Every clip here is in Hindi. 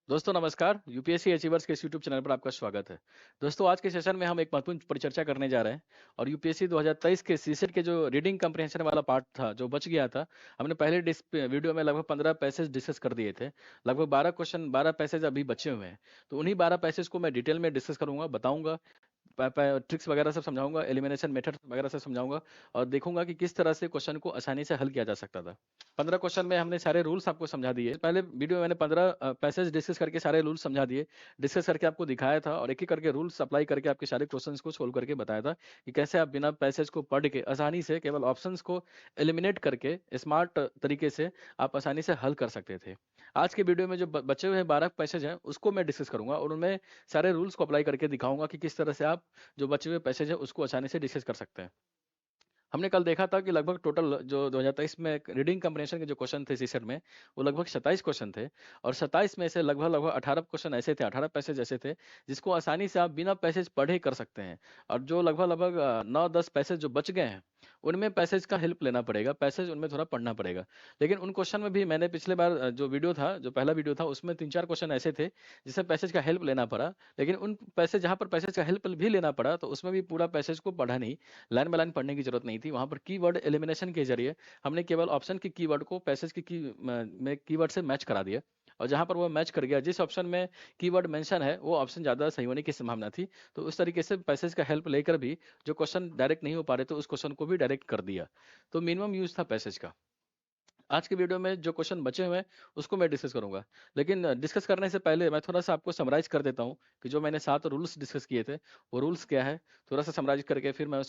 दोस्तों नमस्कार। यूपीएससी अचीवर्स के इस यूट्यूब चैनल पर आपका स्वागत है। दोस्तों आज के सेशन में हम एक महत्वपूर्ण परिचर्चा करने जा रहे हैं और यूपीएससी 2023 के सीसेट के जो रीडिंग कंप्रिहेंशन वाला पार्ट था जो बच गया था, हमने पहले वीडियो में लगभग 15 पैसेज डिस्कस कर दिए थे। लगभग 12 क्वेश्चन 12 पैसेज अभी बचे हुए हैं। तो उन्हीं 12 पैसेज को मैं डिटेल में डिस्कस करूंगा, बताऊंगा, ट्रिक्स वगैरह सब समझाऊंगा, एलिमिनेशन मेथड वगैरह सब समझाऊंगा और देखूंगा कि किस तरह से क्वेश्चन को आसानी से हल किया जा सकता था। 15 क्वेश्चन में हमने सारे रूल्स आपको समझा दिए। पहले वीडियो में मैंने 15 पैसेज डिस्कस करके सारे रूल्स समझा दिए, डिस्कस करके आपको दिखाया था और एक एक करके रूल्स अप्लाई करके आपके सारे क्वेश्चंस को सोल्व करके बताया था कि कैसे आप बिना पैसेज को पढ़ के आसानी से केवल ऑप्शंस को एलिमिनेट करके स्मार्ट तरीके से आप आसानी से हल कर सकते थे। आज के वीडियो में जो बचे हुए 12 पैसेज हैं उसको मैं डिस्कस करूंगा और उनमें सारे रूल्स को अप्लाई करके दिखाऊंगा कि किस तरह से आप जो बचे हुए पैसेज है उसको आसानी से डिस्कस कर सकते हैं। हमने कल देखा था कि लगभग टोटल जो 2023 में रीडिंग कंप्रिहेंशन के जो क्वेश्चन थे सीसेट में, वो लगभग 27 क्वेश्चन थे और 27 में से लगभग लगभग 18 क्वेश्चन ऐसे थे, 18 पैसेज ऐसे थे जिसको आसानी से आप बिना पैसेज पढ़े कर सकते हैं। और जो लगभग लगभग 9-10 पैसेज जो बच गए हैं उनमें पैसेज का हेल्प लेना पड़ेगा, पैसेज उनमें थोड़ा पढ़ना पड़ेगा। लेकिन उन क्वेश्चन में भी मैंने पिछले बार जो वीडियो था, जो पहला वीडियो था, उसमें 3-4 क्वेश्चन ऐसे थे जिसमें पैसेज का हेल्प लेना पड़ा। लेकिन उन पैसेज जहाँ पर पैसेज का हेल्प भी लेना पड़ा तो उसमें भी पूरा पैसेज को पढ़ा नहीं, लाइन बाय लाइन पढ़ने की जरूरत नहीं थी। वहां पर कीवर्ड एलिमिनेशन के जरिए हमने केवल ऑप्शन की कीवर्ड को पैसेज की में कीवर्ड से मैच करा दिया और जहां पर वो मैच कर गया, जिस ऑप्शन में कीवर्ड मेंशन है वो ऑप्शन ज्यादा सही होने की संभावना थी। तो उस तरीके से पैसेज का हेल्प लेकर भी जो क्वेश्चन डायरेक्ट नहीं हो पा रहे तो उस क्वेश्चन को भी डायरेक्ट कर दिया। तो मिनिमम यूज था पैसेज का। आज के वीडियो में जो क्वेश्चन बचे हुए हैं उसको मैं डिस्कस करूंगा। लेकिन डिस्कस करने से पहले मैं थोड़ा सा आपको समराइज कर देता हूं कि जो मैंने 7 रूल्स डिस्कस किए थे वो रूल्स क्या है। थोड़ा सा समराइज करके फिर मैं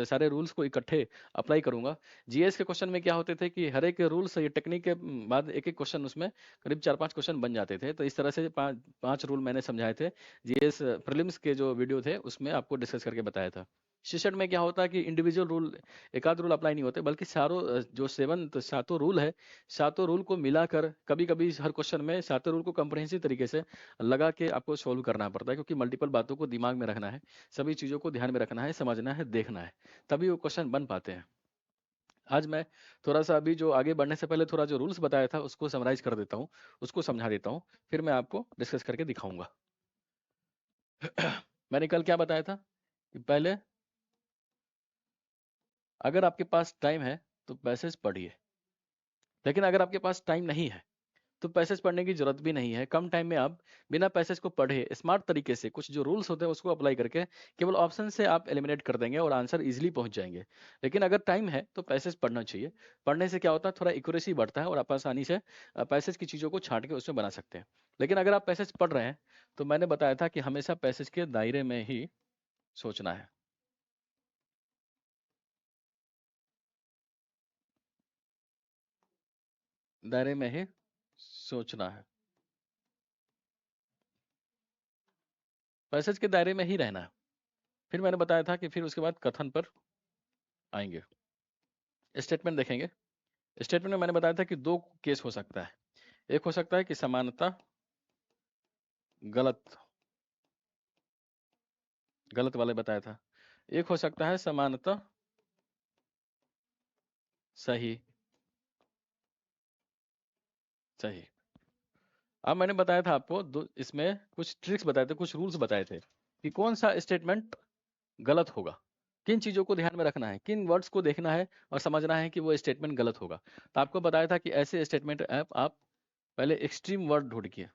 सारे रूल्स को इकट्ठे अप्लाई करूंगा। जीएस के क्वेश्चन में क्या होते थे कि हर एक रूल्स ये टेक्निक के बाद एक एक क्वेश्चन उसमें करीब 4-5 क्वेश्चन बन जाते थे। तो इस तरह से पांच रूल मैंने समझाए थे। जीएस प्रीलिम्स के जो वीडियो थे उसमें आपको डिस्कस करके बताया था। सेशन में क्या होता है कि इंडिविजुअल रूल, एक आध रूल अप्लाई नहीं होते बल्कि सारों जो सातों रूल है, सातों रूल को मिलाकर कभी कभी हर क्वेश्चन में सातों रूल को कंप्रहेंसिव तरीके से लगा के आपको सोल्व करना पड़ता है, क्योंकि मल्टीपल बातों को दिमाग में रखना है, सभी चीजों को ध्यान में रखना है, समझना है, देखना है, तभी वो क्वेश्चन बन पाते हैं। आज मैं थोड़ा सा अभी जो आगे बढ़ने से पहले थोड़ा जो रूल्स बताया था उसको समराइज कर देता हूँ, उसको समझा देता हूँ, फिर मैं आपको डिस्कस करके दिखाऊंगा। मैंने कल क्या बताया था कि पहले अगर आपके पास टाइम है तो पैसेज पढ़िए, लेकिन अगर आपके पास टाइम नहीं है तो पैसेज पढ़ने की जरूरत भी नहीं है। कम टाइम में आप बिना पैसेज को पढ़े स्मार्ट तरीके से कुछ जो रूल्स होते हैं उसको अप्लाई करके केवल ऑप्शन से आप एलिमिनेट कर देंगे और आंसर इजीली पहुंच जाएंगे। लेकिन अगर टाइम है तो पैसेज पढ़ना चाहिए। पढ़ने से क्या होता है, थोड़ा एक्यूरेसी बढ़ता है और आप आसानी से पैसेज की चीज़ों को छांट के उसमें बना सकते हैं। लेकिन अगर आप पैसेज पढ़ रहे हैं तो मैंने बताया था कि हमेशा पैसेज के दायरे में ही सोचना है। दायरे में ही सोचना है, पैसेज के दायरे में ही रहना है। फिर मैंने बताया था कि फिर उसके बाद कथन पर आएंगे, स्टेटमेंट देखेंगे। स्टेटमेंट में मैंने बताया था कि दो केस हो सकता है। एक हो सकता है कि समानता गलत, गलत वाले बताया था। एक हो सकता है समानता सही, सही। अब मैंने बताया था आपको दो, इसमें कुछ ट्रिक्स बताए थे, कुछ रूल्स बताए थे कि कौन सा स्टेटमेंट गलत होगा, किन चीजों को ध्यान में रखना है, किन वर्ड्स को देखना है और समझना है कि वो स्टेटमेंट गलत होगा। तो आपको बताया था कि ऐसे स्टेटमेंट आप पहले एक्सट्रीम वर्ड ढूंढिए,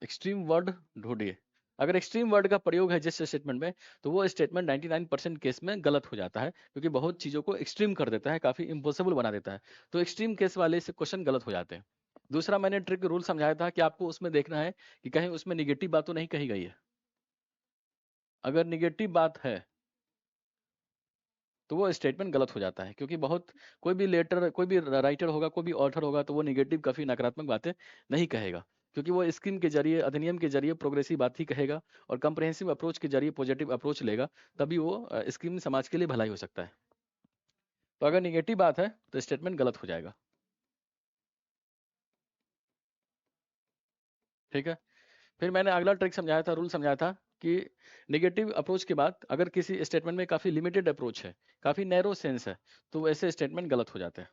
एक्सट्रीम वर्ड ढूंढिए। अगर एक्सट्रीम वर्ड का प्रयोग है जिस स्टेटमेंट में, तो वो स्टेटमेंट 99% केस में गलत हो जाता है, क्योंकि बहुत चीजों को एक्सट्रीम कर देता है, काफी इम्पॉसिबल बना देता है। तो एक्सट्रीम केस वाले से क्वेश्चन गलत हो जाते हैं। दूसरा मैंने ट्रिक रूल समझाया था कि आपको उसमें देखना है कि कहीं उसमें निगेटिव बात तो नहीं कही गई है। अगर निगेटिव बात है तो वो स्टेटमेंट गलत हो जाता है, क्योंकि बहुत कोई भी लेटर, कोई भी राइटर होगा, कोई भी ऑथर होगा तो वो निगेटिव काफी नकारात्मक बातें नहीं कहेगा, क्योंकि वो स्कीम के जरिए, अधिनियम के जरिए प्रोग्रेसिव बात ही कहेगा और कंप्रहेंसिव अप्रोच के जरिए पॉजिटिव अप्रोच लेगा, तभी वो स्कीम समाज के लिए भलाई हो सकता है। तो अगर निगेटिव बात है तो स्टेटमेंट गलत हो जाएगा। ठीक है। फिर मैंने अगला ट्रिक समझाया था, रूल समझाया था कि निगेटिव अप्रोच के बाद अगर किसी स्टेटमेंट में काफी लिमिटेड अप्रोच है, काफी नैरो सेंस है, तो वैसे स्टेटमेंट गलत हो जाते हैं।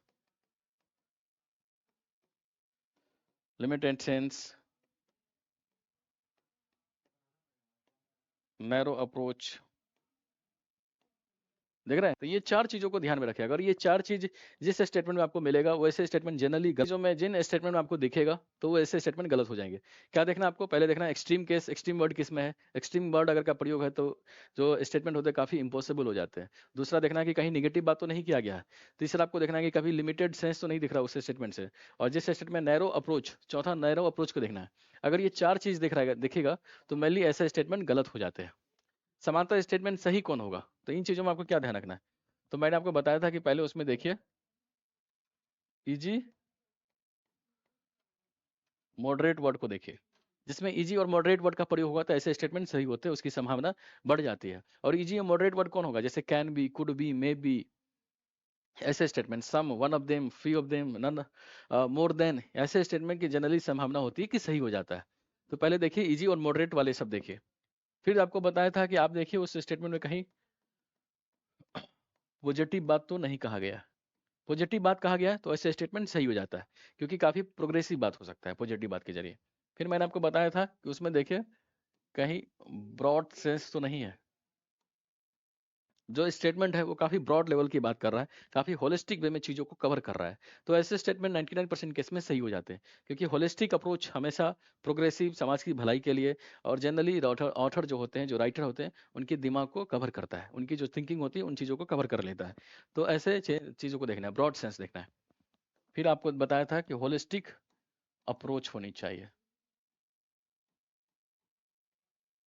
लिमिटेड सेंस, नैरो अप्रोच, देख रहे हैं। तो ये चार चीजों को ध्यान में रखिए। अगर ये चार चीज जिस स्टेटमेंट में आपको मिलेगा वैसे स्टेटमेंट जनरली जो में जिन स्टेटमेंट में आपको दिखेगा तो वो ऐसे स्टेटमेंट गलत हो जाएंगे। क्या देखना आपको, पहले देखना एक्सट्रीम केस, एक्सट्रीम वर्ड किस में है, एक्सट्रीम वर्ड अगर का प्रयोग है तो जो स्टेटमेंट होते हैं काफी इंपॉसिबल हो जाते हैं। दूसरा देखना कि कहीं निगेटिव बात तो नहीं किया गया है। तीसरा आपको देखना है कि कभी लिमिटेड सेंस तो नहीं दिख रहा उस स्टेटमेंट से। और जिस स्टेटमेंट नैरो अप्रोच, चौथा नैरो अप्रोच को देखना है। अगर ये चार चीज दिखेगा तो मेनली ऐसे स्टेटमेंट गलत हो जाते हैं। समांतर स्टेटमेंट सही कौन होगा, तो इन चीजों में आपको क्या ध्यान रखना है। तो मैंने आपको बताया था कि पहले उसमें देखिए इजी मॉडरेट वर्ड को देखिए। जिसमें इजी और मॉडरेट वर्ड का प्रयोग होगा तो ऐसे स्टेटमेंट सही होते हैं, उसकी संभावना बढ़ जाती है। और इजी और मॉडरेट वर्ड कौन होगा, जैसे can be, could be, may be, ऐसे statement, some, one of them, few of them, none, more than, ऐसे स्टेटमेंट की जनरली संभावना होती है कि सही हो जाता है। तो पहले देखिए इजी और मॉडरेट वाले सब देखिए। फिर आपको बताया था कि आप देखिए उस स्टेटमेंट में कहीं पॉजिटिव बात तो नहीं कहा गया। पॉजिटिव बात कहा गया है तो ऐसे स्टेटमेंट सही हो जाता है, क्योंकि काफी प्रोग्रेसिव बात हो सकता है पॉजिटिव बात के जरिए। फिर मैंने आपको बताया था कि उसमें देखिए कहीं ब्रॉड सेंस तो नहीं है। जो स्टेटमेंट है वो काफी ब्रॉड लेवल की बात कर रहा है, काफी होलिस्टिक वे में चीजों को कवर कर रहा है। तो ऐसे स्टेटमेंट 99% केस में सही हो जाते हैं, क्योंकि होलिस्टिक अप्रोच हमेशा प्रोग्रेसिव, समाज की भलाई के लिए, और जनरली ऑथर जो होते हैं, जो राइटर होते हैं, उनके दिमाग को कवर करता है, उनकी जो थिंकिंग होती है उन चीजों को कवर कर लेता है। तो ऐसे चीजों को देखना है, ब्रॉड सेंस देखना है। फिर आपको बताया था कि होलिस्टिक अप्रोच होनी चाहिए,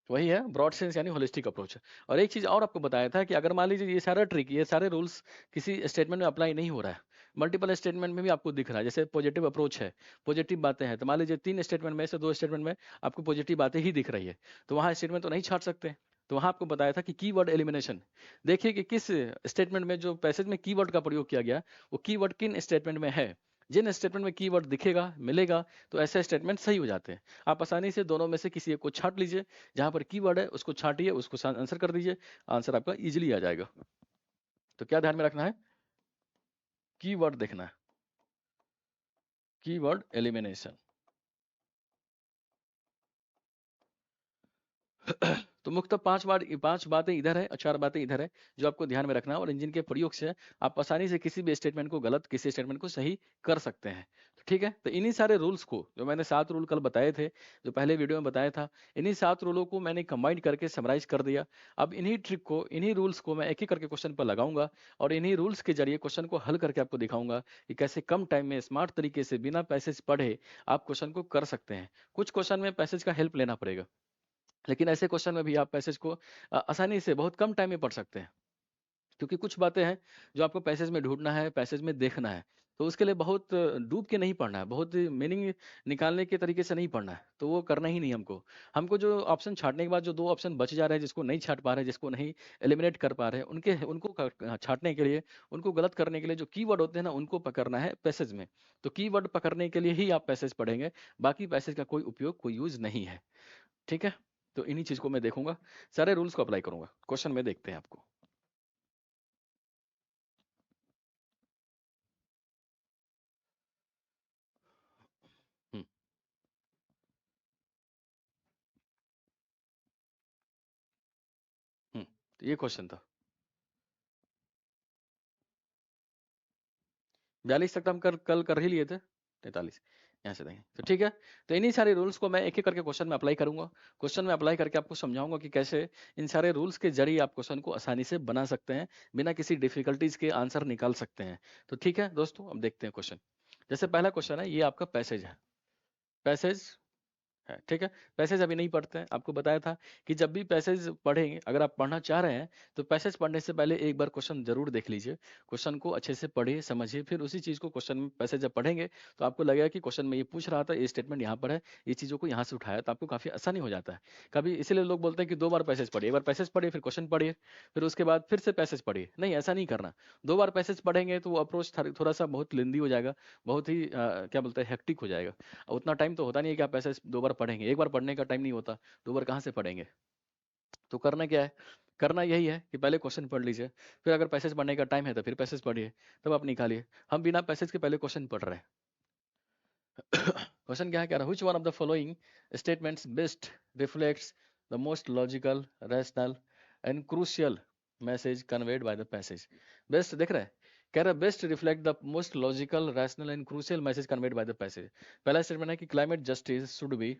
वही है ब्रॉड सेंस यानी होलिस्टिक अप्रोच। और एक चीज और आपको बताया था कि अगर मान लीजिए ये सारा ट्रिक, ये सारे रूल्स किसी स्टेटमेंट में अप्लाई नहीं हो रहा है, मल्टीपल स्टेटमेंट में भी आपको दिख रहा है, जैसे पॉजिटिव अप्रोच है, पॉजिटिव बातें हैं, तो मान लीजिए 3 स्टेटमेंट में से 2 स्टेटमेंट में आपको पॉजिटिव बातें ही दिख रही है, तो वहां स्टेटमेंट तो नहीं छाट सकते। तो वहां आपको बताया था कि कीवर्ड एलिमिनेशन, देखिए कि किस स्टेटमेंट में जो पैसेज में कीवर्ड का प्रयोग किया गया वो कीवर्ड किन स्टेटमेंट में है। जिन स्टेटमेंट में कीवर्ड दिखेगा, मिलेगा, तो ऐसे स्टेटमेंट सही हो जाते हैं। आप आसानी से दोनों में से किसी एक को छाट लीजिए, जहां पर कीवर्ड है उसको छाटिए, उसको आंसर कर दीजिए, आंसर आपका इजीली आ जाएगा। तो क्या ध्यान में रखना है, कीवर्ड देखना है, कीवर्ड एलिमिनेशन। तो मुख्यतः 5 बातें इधर है और 4 बातें इधर है जो आपको ध्यान में रखना है, और इंजन के प्रयोग से आप आसानी से किसी भी स्टेटमेंट को गलत, किसी स्टेटमेंट को सही कर सकते हैं। तो ठीक है, तो इन्हीं सारे रूल्स को, जो मैंने 7 रूल कल बताए थे, जो पहले वीडियो में बताया था, इन्हीं 7 रूलों को मैंने कंबाइन करके समराइज कर दिया। अब इन्हीं ट्रिक को, इन्हीं रूल्स को मैं एक एक करके क्वेश्चन पर लगाऊंगा, और इन्हीं रूल्स के जरिए क्वेश्चन को हल करके आपको दिखाऊंगा कि कैसे कम टाइम में स्मार्ट तरीके से बिना पैसेज पढ़े आप क्वेश्चन को कर सकते हैं। कुछ क्वेश्चन में पैसेज का हेल्प लेना पड़ेगा, लेकिन ऐसे क्वेश्चन में भी आप पैसेज को आसानी से बहुत कम टाइम में पढ़ सकते हैं, क्योंकि कुछ बातें हैं जो आपको पैसेज में ढूंढना है, पैसेज में देखना है। तो उसके लिए बहुत डूब के नहीं पढ़ना है, बहुत मीनिंग निकालने के तरीके से नहीं पढ़ना है, तो वो करना ही नहीं हमको। हमको जो ऑप्शन छाटने के बाद जो 2 ऑप्शन बच जा रहे हैं, जिसको नहीं छाट पा रहे हैं, जिसको नहीं एलिमिनेट कर पा रहे हैं, छाटने के लिए, उनको गलत करने के लिए जो कीवर्ड होते हैं ना, उनको पकड़ना है पैसेज में। तो कीवर्ड पकड़ने के लिए ही आप पैसेज पढ़ेंगे, बाकी पैसेज का कोई उपयोग, कोई यूज नहीं है। ठीक है, तो इन्हीं चीज को मैं देखूंगा, सारे रूल्स को अप्लाई करूंगा। क्वेश्चन में देखते हैं आपको। हम्म। तो ये क्वेश्चन था 42 तक तो हम कल कर ही लिए थे, 43 यहाँ से देंगे। तो ठीक है, तो इन्हीं सारे रूल्स को मैं एक एक करके क्वेश्चन में अप्लाई करूंगा। क्वेश्चन में अप्लाई करके आपको समझाऊंगा कि कैसे इन सारे रूल्स के जरिए आप क्वेश्चन को आसानी से बना सकते हैं, बिना किसी डिफिकल्टीज के आंसर निकाल सकते हैं। तो ठीक है दोस्तों, अब देखते हैं क्वेश्चन। जैसे पहला क्वेश्चन है, ये आपका पैसेज है, पैसेज है, ठीक है। पैसेज अभी नहीं पढ़ते हैं, आपको बताया था कि जब भी पैसेज पढ़ेंगे, अगर आप पढ़ना चाह रहे हैं तो पैसेज पढ़ने से पहले एक बार क्वेश्चन जरूर देख लीजिए, क्वेश्चन को अच्छे से पढ़िए, समझिए, फिर उसी चीज को क्वेश्चन में पैसेज जब पढ़ेंगे तो आपको लगेगा कि क्वेश्चन में ये पूछ रहा था, ये स्टेटमेंट यहाँ पर है, ये चीजों को यहाँ से उठाया, तो आपको काफी आसानी हो जाता है। कभी इसीलिए लोग बोलते हैं कि 2 बार पैसेज पढ़िए, एक बार पैसेज पढ़िए, फिर क्वेश्चन पढ़िए, फिर उसके बाद फिर से पैसेज पढ़िए। नहीं, ऐसा नहीं करना। 2 बार पैसेज पढ़ेंगे तो वो अप्रोच थोड़ा सा बहुत लेंदी हो जाएगा, बहुत ही क्या बोलते हैं, हेक्टिक हो जाएगा। उतना टाइम तो होता नहीं है कि आप ऐसे 2 बार पढ़ेंगे, एक बार पढ़ने का टाइम नहीं होता, 2 बार कहाँ से पढ़ेंगे। तो करना क्या है, करना यही है कि पहले क्वेश्चन पढ़ लीजिए, फिर अगर पैसेज पढ़ने का टाइम है तो फिर पैसेज पढ़िए, तब आप निकालिए। हम बिना पैसेज के पहले क्वेश्चन पढ़ रहे हैं, क्वेश्चन क्या है, कह रहा है which one of the following statements best reflects the most logical, rational and crucial message conveyed by the passage. Best देख रहा है, कह रहा है best reflect the most logical, rational and crucial message conveyed by the passage. पहला स्टेटमेंट है कि climate justice should be,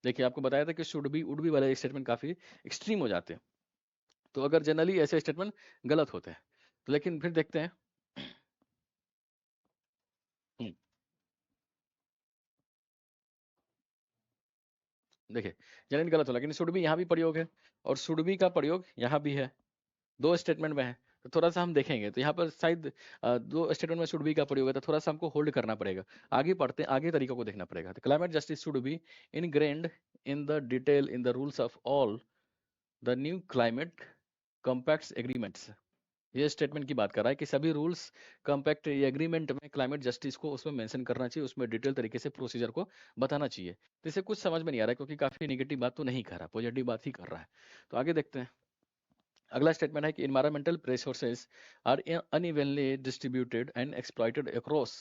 देखिए आपको बताया था कि शुड बी वुड बी वाले स्टेटमेंट काफी एक्सट्रीम हो जाते हैं, तो अगर जनरली ऐसे स्टेटमेंट गलत होते हैं, तो लेकिन फिर देखते हैं। देखिए जनरली गलत हो, लेकिन शुड बी यहाँ भी प्रयोग है और शुड बी का प्रयोग यहाँ भी है, दो स्टेटमेंट में है, तो थोड़ा सा हम देखेंगे तो यहाँ पर शायद दो स्टेटमेंट में शुड बी का प्रयोग है, तो थोड़ा सा हमको होल्ड करना पड़ेगा, आगे पढ़ते हैं, आगे तरीकों को देखना पड़ेगा। तो climate justice should be ingrained in the detail in the rules of all the new climate compacts agreements. ये स्टेटमेंट की बात कर रहा है कि सभी रूल्स कॉम्पैक्ट एग्रीमेंट में क्लाइमेट जस्टिस को उसमें मेंशन करना चाहिए, उसमें डिटेल तरीके से प्रोसीजर को बताना चाहिए। तो इसे कुछ समझ में नहीं आ रहा है, क्योंकि काफी नेगेटिव बात तो नहीं कर रहा, पॉजिटिव बात ही कर रहा है। तो आगे देखते हैं। अगला स्टेटमेंट है कि environmental resources are unevenly distributed and exploited across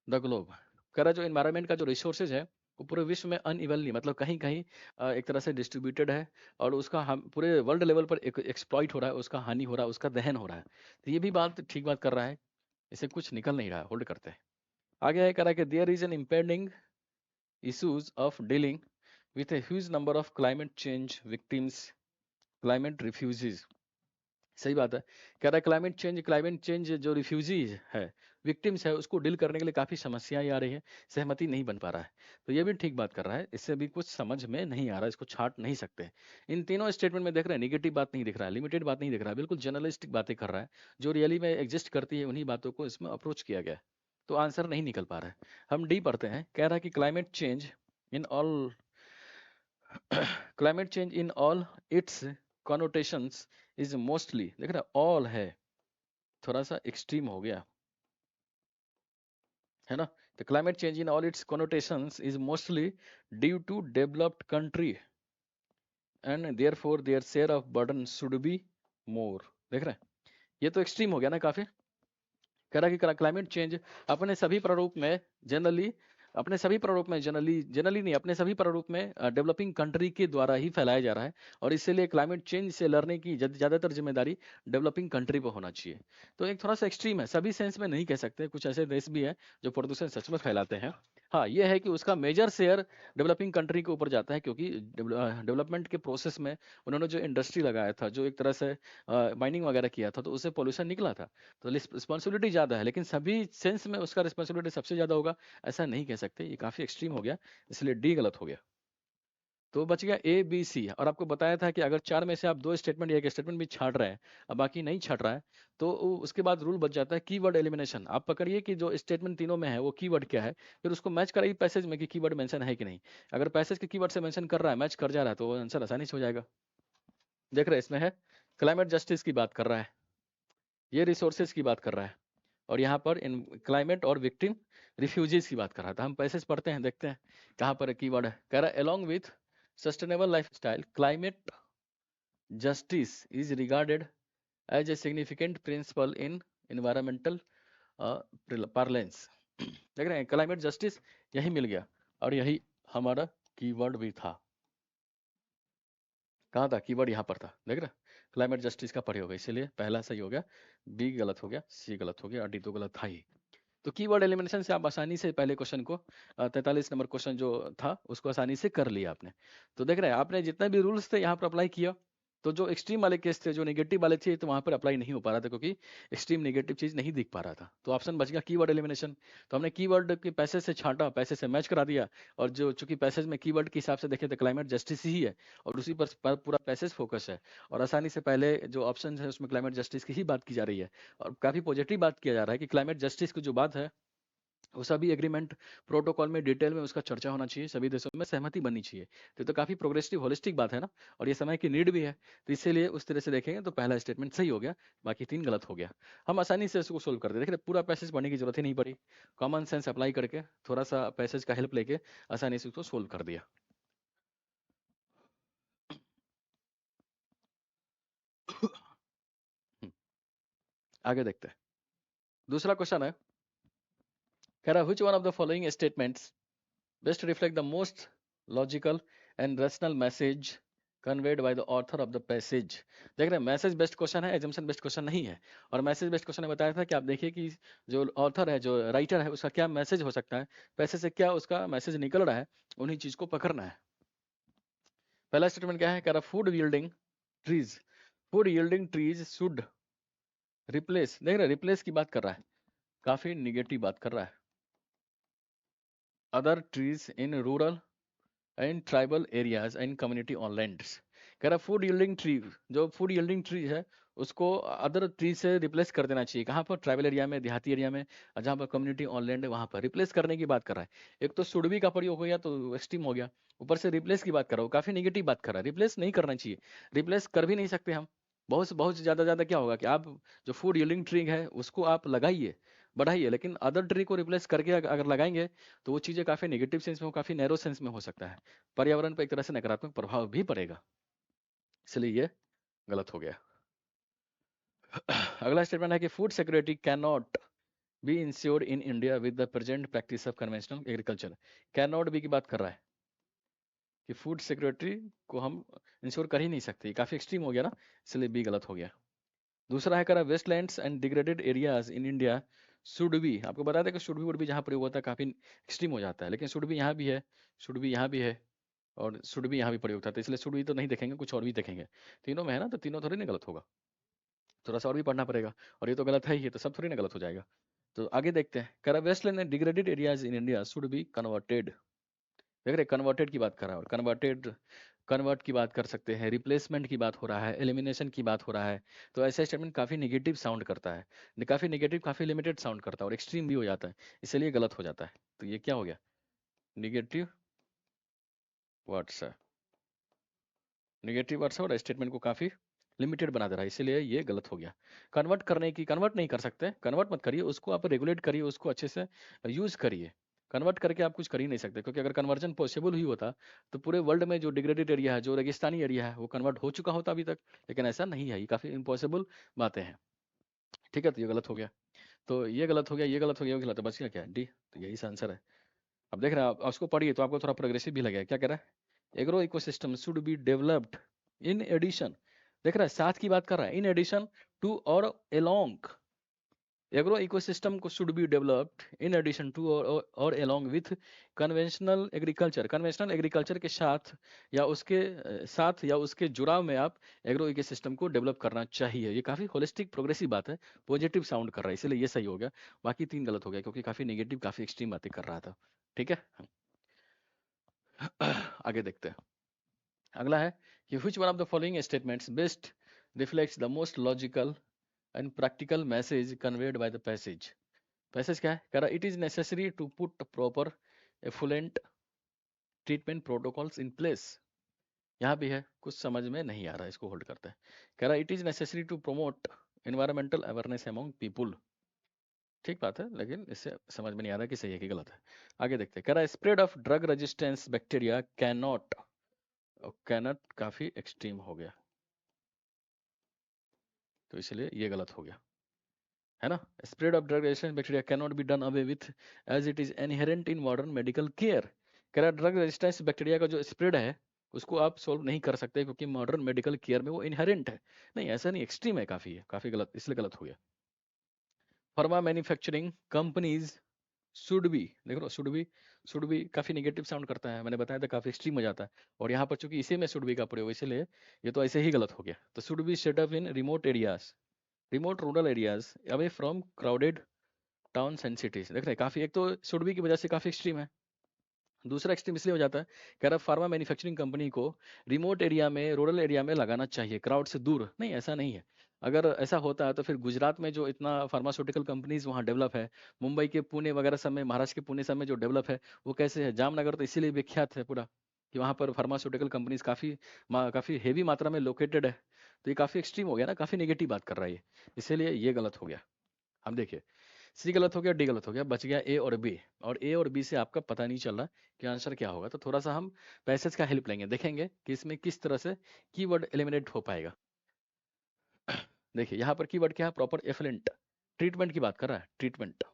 the globe. कह रहा है जो इन्वायरमेंट का जो रिसोर्सेज है वो पूरे विश्व में अनइवनली, मतलब कहीं कहीं एक तरह से डिस्ट्रीब्यूटेड है, और उसका हम पूरे वर्ल्ड लेवल पर एक्सप्लॉइट हो रहा है, उसका हानि हो रहा है, उसका दहन हो रहा है। तो ये भी बात ठीक बात कर रहा है, इसे कुछ निकल नहीं रहा है, होल्ड करते हैं। आगे है कह रहा है कि there is an impending issues of dealing with a huge number of climate change victims, climate refugees. सही बात है, कह रहा है क्लाइमेट चेंज जो रिफ्यूजीज है, विक्टिम्स है, उसको डील करने के लिए काफी समस्याएं आ रही है, सहमति नहीं बन पा रहा है। तो ये भी ठीक बात कर रहा है, इससे भी कुछ समझ में नहीं आ रहा है, इसको छाट नहीं सकते। इन तीनों स्टेटमेंट में देख रहे हैं निगेटिव बात नहीं दिख रहा है, लिमिटेड बात नहीं दिख रहा है, बिल्कुल जर्नलिस्टिक बातें कर रहा है, जो रियली में एग्जिस्ट करती है उन्हीं बातों को इसमें अप्रोच किया गया है। तो आंसर नहीं निकल पा रहा है। हम डी पढ़ते हैं, कह रहा है कि climate change in all climate change in all it's connotations is mostly, देख रहा ऑल है, थोड़ा सा एक्सट्रीम हो गया है ना। तो climate change in all it's connotations is mostly due to developed country and therefore their share of burden should be more। देख रहे हैं, ये तो एक्सट्रीम हो गया ना काफी। कह रहा है कि क्लाइमेट चेंज अपने सभी प्रारूप में जनरली, अपने सभी प्रारूप में जनरली नहीं, अपने सभी प्रारूप में डेवलपिंग कंट्री के द्वारा ही फैलाया जा रहा है, और इसीलिए क्लाइमेट चेंज से लड़ने की ज्यादातर जिम्मेदारी डेवलपिंग कंट्री पर होना चाहिए। तो एक थोड़ा सा एक्सट्रीम है, सभी सेंस में नहीं कह सकते, कुछ ऐसे देश भी है जो प्रदूषण सच में फैलाते हैं। हाँ ये है कि उसका मेजर शेयर डेवलपिंग कंट्री के ऊपर जाता है, क्योंकि डेवलपमेंट के प्रोसेस में उन्होंने जो इंडस्ट्री लगाया था, जो एक तरह से माइनिंग वगैरह किया था, तो उससे पोल्यूशन निकला था, तो रिस्पॉन्सिबिलिटी ज़्यादा है, लेकिन सभी सेंस में उसका रिस्पॉन्सिबिलिटी सबसे ज़्यादा होगा ऐसा नहीं कह सकते, ये काफ़ी एक्सट्रीम हो गया, इसलिए डी गलत हो गया। तो बच गया ए बी सी, और आपको बताया था कि अगर चार में से आप दो स्टेटमेंट या एक स्टेटमेंट भी छाट रहे हैं, अब बाकी नहीं छाट रहा है, तो उसके बाद रूल बच जाता है कीवर्ड एलिमिनेशन। आप पकड़िए कि जो स्टेटमेंट तीनों में है वो कीवर्ड क्या है, फिर उसको मैच कराइए पैसेज में कि कीवर्ड मेंशन है कि नहीं। अगर पैसेज के कीवर्ड से मेंशन कर रहा है, मैच कर जा रहा है, तो वो आंसर आसानी से हो जाएगा। देख रहे हैं इसमें है क्लाइमेट जस्टिस की बात कर रहा है, ये रिसोर्सेज की बात कर रहा है, और यहाँ पर इन क्लाइमेट और विक्टिम रिफ्यूजीज की बात कर रहा था। हम पैसेज पढ़ते हैं, देखते हैं कहाँ पर कीवर्ड है। कह रहा है along with sustainable lifestyle climate justice is regarded as a significant principle in environmental parlance. देख रहे हैं क्लाइमेट जस्टिस यही मिल गया, और यही हमारा कीवर्ड भी था। कहाँ था कीवर्ड, यहाँ पर था, देख रहे क्लाइमेट जस्टिस का प्रयोग है, इसीलिए पहला सही हो गया, बी गलत हो गया, सी गलत हो गया, और डी तो गलत था ही। तो कीवर्ड एलिमिनेशन से आप आसानी से पहले क्वेश्चन को 43 नंबर क्वेश्चन जो था उसको आसानी से कर लिया आपने। तो देख रहे हैं आपने जितने भी रूल्स थे यहाँ पर अप्लाई किया, तो जो एक्सट्रीम वाले केस थे, जो नेगेटिव वाले थे, तो वहां पर अप्लाई नहीं हो पा रहा था, क्योंकि एक्सट्रीम नेगेटिव चीज नहीं दिख पा रहा था। तो ऑप्शन बच गया कीवर्ड एलिमिनेशन। तो हमने कीवर्ड के पैसेज से छांटा, पैसेज से मैच करा दिया, और जो चूंकि पैसेज में कीवर्ड के हिसाब से देखें तो क्लाइमेट जस्टिस ही है, और उसी पर पूरा पैसेज फोकस है, और आसानी से पहले जो ऑप्शन है उसमें क्लाइमेट जस्टिस की ही बात की जा रही है, और काफी पॉजिटिव बात किया जा रहा है कि क्लाइमेट जस्टिस की जो बात है वो सभी एग्रीमेंट प्रोटोकॉल में डिटेल में उसका चर्चा होना चाहिए, सभी देशों में सहमति बननी चाहिए। तो काफी प्रोग्रेसिव होलिस्टिक बात है ना, और ये समय की नीड भी है, तो इसीलिए उस तरह से देखेंगे तो पहला स्टेटमेंट सही हो गया, बाकी तीन गलत हो गया। हम आसानी से इसको सोल्व कर दे, देखिए पूरा पैसेज पढ़ने की जरूरत ही नहीं पड़ी, कॉमन सेंस अप्लाई करके थोड़ा सा पैसेज का हेल्प लेके आसानी से उसको सोल्व कर दिया। आगे देखते हैं, दूसरा क्वेश्चन है कह रहा which one of the following statements best reflect the most logical and rational message conveyed by the author of the passage। देख रहे हैं मैसेज बेस्ड क्वेश्चन है, एजम्पशन बेस्ड क्वेश्चन नहीं है। और मैसेज बेस्ड क्वेश्चन ने बताया था कि आप देखिए कि जो ऑथर है, जो राइटर है, उसका क्या मैसेज हो सकता है, पैसे से क्या उसका मैसेज निकल रहा है, उन्हीं चीज को पकड़ना है। पहला स्टेटमेंट क्या है, कह रहा food yielding trees should replace. देख रहे रिप्लेस की बात कर रहा है, काफी निगेटिव बात कर रहा है। Other trees in rural and tribal areas and community on lands. कह रहा फूड यील्डिंग ट्री, जो फूड यील्डिंग ट्री है उसको अदर ट्री से रिप्लेस कर देना चाहिए। कहाँ पर, ट्राइबल एरिया में, देहाती एरिया में, जहाँ पर कम्युनिटी ऑन लैंड है वहाँ पर रिप्लेस करने की बात कर रहा है। एक तो शुड बी का प्रयोग हो गया तो एक्सट्रीम हो गया, ऊपर से रिप्लेस की बात कर रहा हूँ, काफी निगेटिव बात कर रहा है। रिप्लेस नहीं करना चाहिए, रिप्लेस कर भी नहीं सकते हम। बहुत से बहुत ज्यादा क्या होगा कि आप जो फूड यील्डिंग ट्री है उसको आप लगाइए, बढ़ाइए, लेकिन अदर ट्री को रिप्लेस करके अगर लगाएंगे तो वो चीजें काफी नेगेटिव सेंस में, काफी नैरो सेंस में हो सकता है, पर्यावरण पर एक तरह से नकारात्मक प्रभाव भी पड़ेगा, इसलिए ये गलत हो गया। अगला स्टेटमेंट है कि food security can not B insured in India with the present practice of conventional agriculture. Can not B की बात कर रहा है कि फूड सिक्योरिटी को हम इंश्योर कर ही नहीं सकते, काफी एक्सट्रीम हो गया ना, इसलिए बी गलत हो गया। दूसरा है करा wastelands and degraded areas in India should be. आपको बता दें कि शुड बी वुड भी जहाँ प्रयोग होता है काफी एक्सट्रीम हो जाता है, लेकिन शुड बी यहाँ भी है, शुड बी यहाँ भी है, और शुड भी यहाँ भी प्रयोग था, तो इसलिए शुड भी तो नहीं देखेंगे, कुछ और भी देखेंगे। तीनों में है ना, तो तीनों थोड़ी ना गलत होगा, थोड़ा सा और भी पढ़ना पड़ेगा, और ये तो गलत है ही, तो सब थोड़ी ना गलत हो जाएगा। तो आगे देखते हैं, कह रहा wasteland and degraded areas in India should be converted. देख रहे कन्वर्टेड की बात कर रहा है, और कन्वर्ट की बात कर सकते हैं, रिप्लेसमेंट की बात हो रहा है, एलिमिनेशन की बात हो रहा है। तो ऐसा स्टेटमेंट काफी निगेटिव साउंड करता है, काफी निगेटिव, काफी लिमिटेड साउंड करता है, और एक्सट्रीम भी हो जाता है, इसलिए गलत हो जाता है। तो ये क्या हो गया, निगेटिव वर्ड्स है, निगेटिव वर्ड्स है, और स्टेटमेंट को काफी लिमिटेड बना दे रहा है, इसीलिए ये गलत हो गया। कन्वर्ट करने की, कन्वर्ट नहीं कर सकते, कन्वर्ट मत करिए उसको, आप रेगुलेट करिए उसको, अच्छे से यूज करिए। कन्वर्ट करके आप कुछ कर ही नहीं सकते, क्योंकि अगर कन्वर्जन पॉसिबल ही होता तो पूरे वर्ल्ड में जो डिग्रेडेड एरिया है, जो रेगिस्तानी एरिया है, वो कन्वर्ट हो चुका होता अभी तक, लेकिन ऐसा नहीं है, ये काफी इम्पॉसिबल बातें हैं। ठीक है, तो ये गलत हो गया, तो ये गलत हो गया, ये गलत हो गया, ये गलत है, बच गया क्या, डी, तो यही आंसर है। अब देख रहे हैं आप, उसको पढ़िए तो आपको थोड़ा प्रोग्रेसिव भी लगेगा। क्या कह रहा है, agro ecosystem should be developed in addition. देख रहा है साथ की बात कर रहा है, इन एडिशन टू और एलोंग। एग्रो इकोसिस्टम को should be developed in addition to और along with conventional agriculture. Conventional agriculture के साथ या उसके साथ या उसके जुड़ाव में आप एग्रो इकोसिस्टम को डेवलप करना चाहिए। ये काफी होलिस्टिक प्रोग्रेसिव बात है, पॉजिटिव साउंड कर रहा है, इसलिए ये सही हो गया। बाकी तीन गलत हो गया, क्योंकि काफी नेगेटिव, काफी एक्सट्रीम बातें कर रहा था। ठीक है, आगे देखते हैं। अगला है कि which one of the following statements best reflects the most logical and practical message conveyed by the passage। Passage क्या है, कह रहा it is necessary to put proper effluent treatment protocols in place। यहाँ भी है, कुछ समझ में नहीं आ रहा है, इसको होल्ड करते हैं। कह रहा it is necessary to promote environmental awareness among people। ठीक बात है, लेकिन इससे समझ में नहीं आ रहा कि सही है कि गलत है। आगे देखते हैं, कह रहा है spread of drug resistance bacteria can not, cannot काफी एक्सट्रीम हो गया, तो इसलिए ये गलत हो गया, है ना। Spread of drug resistance bacteria can not be done away with as it is inherent in modern medical care. कह रहा ड्रग रेजिस्टेंस बैक्टीरिया का जो स्प्रेड है उसको आप सोल्व नहीं कर सकते, क्योंकि मॉडर्न मेडिकल केयर में वो इनहेरेंट है। नहीं, ऐसा नहीं, एक्सट्रीम है, काफी है, काफी गलत, इसलिए गलत हो गया। Pharma manufacturing companies should be, देख लो शुड बी काफी निगेटिव साउंड करता है, मैंने बताया था काफी एक्सट्रीम हो जाता है, और यहाँ पर चूंकि इसी में शुड बी का प्रयोग, इसलिए ये तो ऐसे ही गलत हो गया। तो should be set up in remote areas, remote rural areas away from crowded towns and cities. देख रहे हैं काफी, एक तो शुड बी की वजह से काफी एक्सट्रीम है, दूसरा एक्सट्रीम इसलिए हो जाता है, कह रहा फार्मा मैन्युफैक्चरिंग कंपनी को रिमोट एरिया में, रूरल एरिया में लगाना चाहिए, क्राउड से दूर नहीं, ऐसा नहीं है। अगर ऐसा होता है तो फिर गुजरात में जो इतना फार्मास्यूटिकल कंपनीज वहाँ डेवलप है, मुंबई के पुणे वगैरह सब में, महाराष्ट्र के पुणे सब में जो डेवलप है वो कैसे है, जामनगर तो इसीलिए विख्यात है पूरा, कि वहाँ पर फार्मास्यूटिकल कंपनीज काफी हेवी मात्रा में लोकेटेड है। तो ये काफी एक्सट्रीम हो गया ना, काफी नेगेटिव बात कर रहा है ये, इसीलिए ये गलत हो गया। हम देखिए, सी गलत हो गया, डी गलत हो गया, बच गया ए और बी, और ए और बी से आपका पता नहीं चल रहा कि आंसर क्या होगा। तो थोड़ा सा हम पैसेज का हेल्प लेंगे, देखेंगे कि इसमें किस तरह से कीवर्ड एलिमिनेट हो पाएगा। देखिए यहाँ पर कीवर्ड क्या है, प्रॉपर एफलेंट, ट्रीटमेंट की बात कर रहा है, ट्रीटमेंट।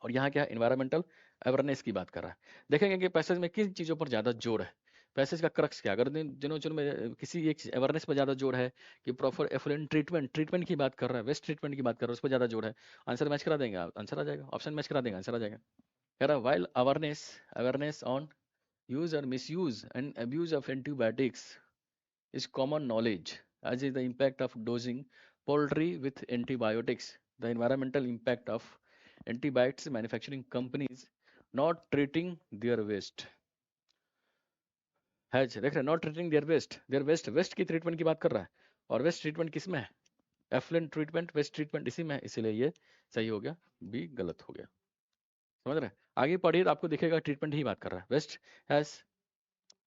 और यहाँ क्या है, इन्वायरमेंटल अवेयरनेस की बात कर रहा है। देखेंगे कि पैसेज में किन चीज़ों पर ज़्यादा जोर है, पैसेज का क्रक्स क्या, अगर दिनों चुन में किसी एक अवेयरनेस पर ज़्यादा जोर है कि प्रॉपर एफुलेंट ट्रीटमेंट की बात कर रहा है, वेस्ट ट्रीटमेंट की बात कर रहा है, उस पर ज़्यादा जोर है, आंसर मैच करा देंगे, आंसर आ जाएगा, ऑप्शन मैच करा देंगे, आंसर आ जाएगा। कह रहा है while awareness on use or misuse and abuse of antibiotics is common knowledge, as is the impact of dosing poultry with antibiotics, the environmental impact of antibiotics manufacturing companies not treating their waste है, देख रहे नॉट ट्रीटिंग देयर वेस्ट की ट्रीटमेंट की बात कर रहा है, और वेस्ट ट्रीटमेंट किस में है, एफ्लुएंट ट्रीटमेंट, वेस्ट ट्रीटमेंट इसी में है, इसीलिए ये सही हो गया, बी गलत हो गया। समझ रहे हैं? आगे पढ़िए तो आपको दिखेगा ट्रीटमेंट ही बात कर रहा है। Waste has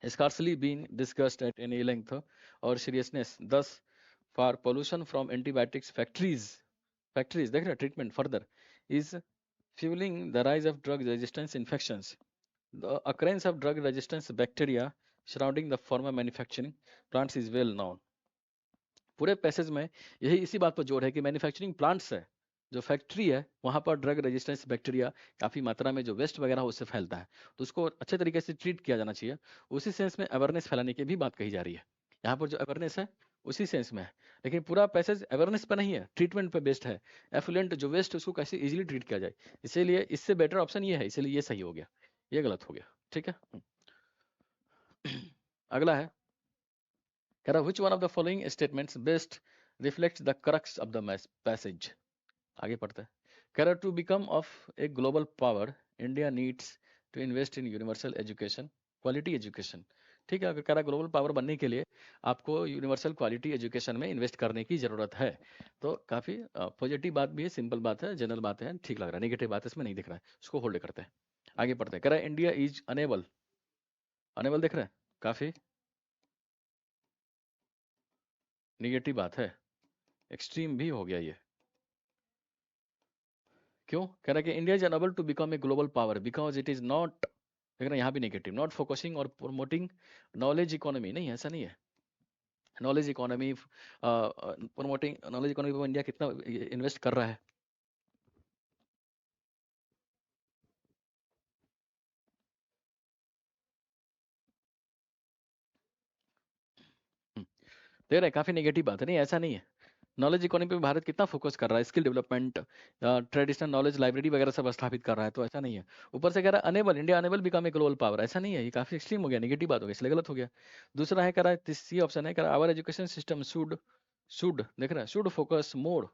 scarcely been discussed at any length or seriousness. Thus, for pollution from antibiotics factories, देख रहे treatment further is fueling the rise of drug resistance infections. The occurrence of drug resistance bacteria surrounding the pharma manufacturing plants is well known. पूरे पैसेज में यही इसी बात पर जोर है कि मैन्युफैक्चरिंग प्लांट्स है, जो फैक्ट्री है, वहां पर ड्रग रेजिस्टेंस बैक्टीरिया काफी मात्रा में जो वेस्ट वगैरह उससे फैलता है, तो उसको अच्छे तरीके से ट्रीट किया जाना चाहिए। उसी सेंस में अवेयरनेस फैलाने की भी बात कही जा रही है। यहाँ पर जो अवेयरनेस है उसी सेंस में है, लेकिन पूरा पैसेज अवेयरनेस पर नहीं है, ट्रीटमेंट पे बेस्ड है। एफुलेंट जो वेस्ट उसको कैसे इजीली ट्रीट किया जाए, इसीलिए इससे बेटर ऑप्शन ये है, इसीलिए ये सही हो गया, ये गलत हो गया। ठीक है। अगला है, कह रहा which one of the following statements best reflects the crux of the passage। आगे पढ़ते हैं। कह रहा to become of a global power India needs to invest in universal education, quality education। ठीक है, अगर कह रहा ग्लोबल पावर बनने के लिए आपको यूनिवर्सल क्वालिटी एजुकेशन में इन्वेस्ट करने की जरूरत है, तो काफी पॉजिटिव बात भी है, सिंपल बात है, जनरल बात है, ठीक लग रहा है, नेगेटिव बात इसमें नहीं दिख रहा है, उसको होल्ड करते हैं। आगे पढ़ते हैं। कह रहा है इंडिया इज अनेबल, अनेबल दिख रहा है, काफी निगेटिव बात है, एक्सट्रीम भी हो गया ये। क्यों? कह रहा है कि India is unable to become a global power because it is not, देख रहे हैं यहाँ भी नेगेटिव, नॉट फोकसिंग और प्रमोटिंग नॉलेज इकोनॉमी। नहीं, ऐसा नहीं है। Knowledge economy promoting knowledge economy पर इंडिया कितना इन्वेस्ट कर रहा है? देख रहे हैं काफी नेगेटिव बात है। नहीं, ऐसा नहीं है। नॉलेज इकोनॉमी पे भारत कितना फोकस कर रहा है, skill development, traditional knowledge library वगैरह सब स्थापित कर रहा है, तो ऐसा नहीं है। ऊपर से कह रहा है unable, India unable become a global power, ऐसा नहीं है, ये काफी एक्सट्रीम हो गया, नेगेटिव बात हो गई, इसलिए गलत हो गया। दूसरा है, कह रहा है सी ऑप्शन है, कह रहा है आवर एजुकेशन सिस्टम शुड देख रहा है शुड फोकस मोर,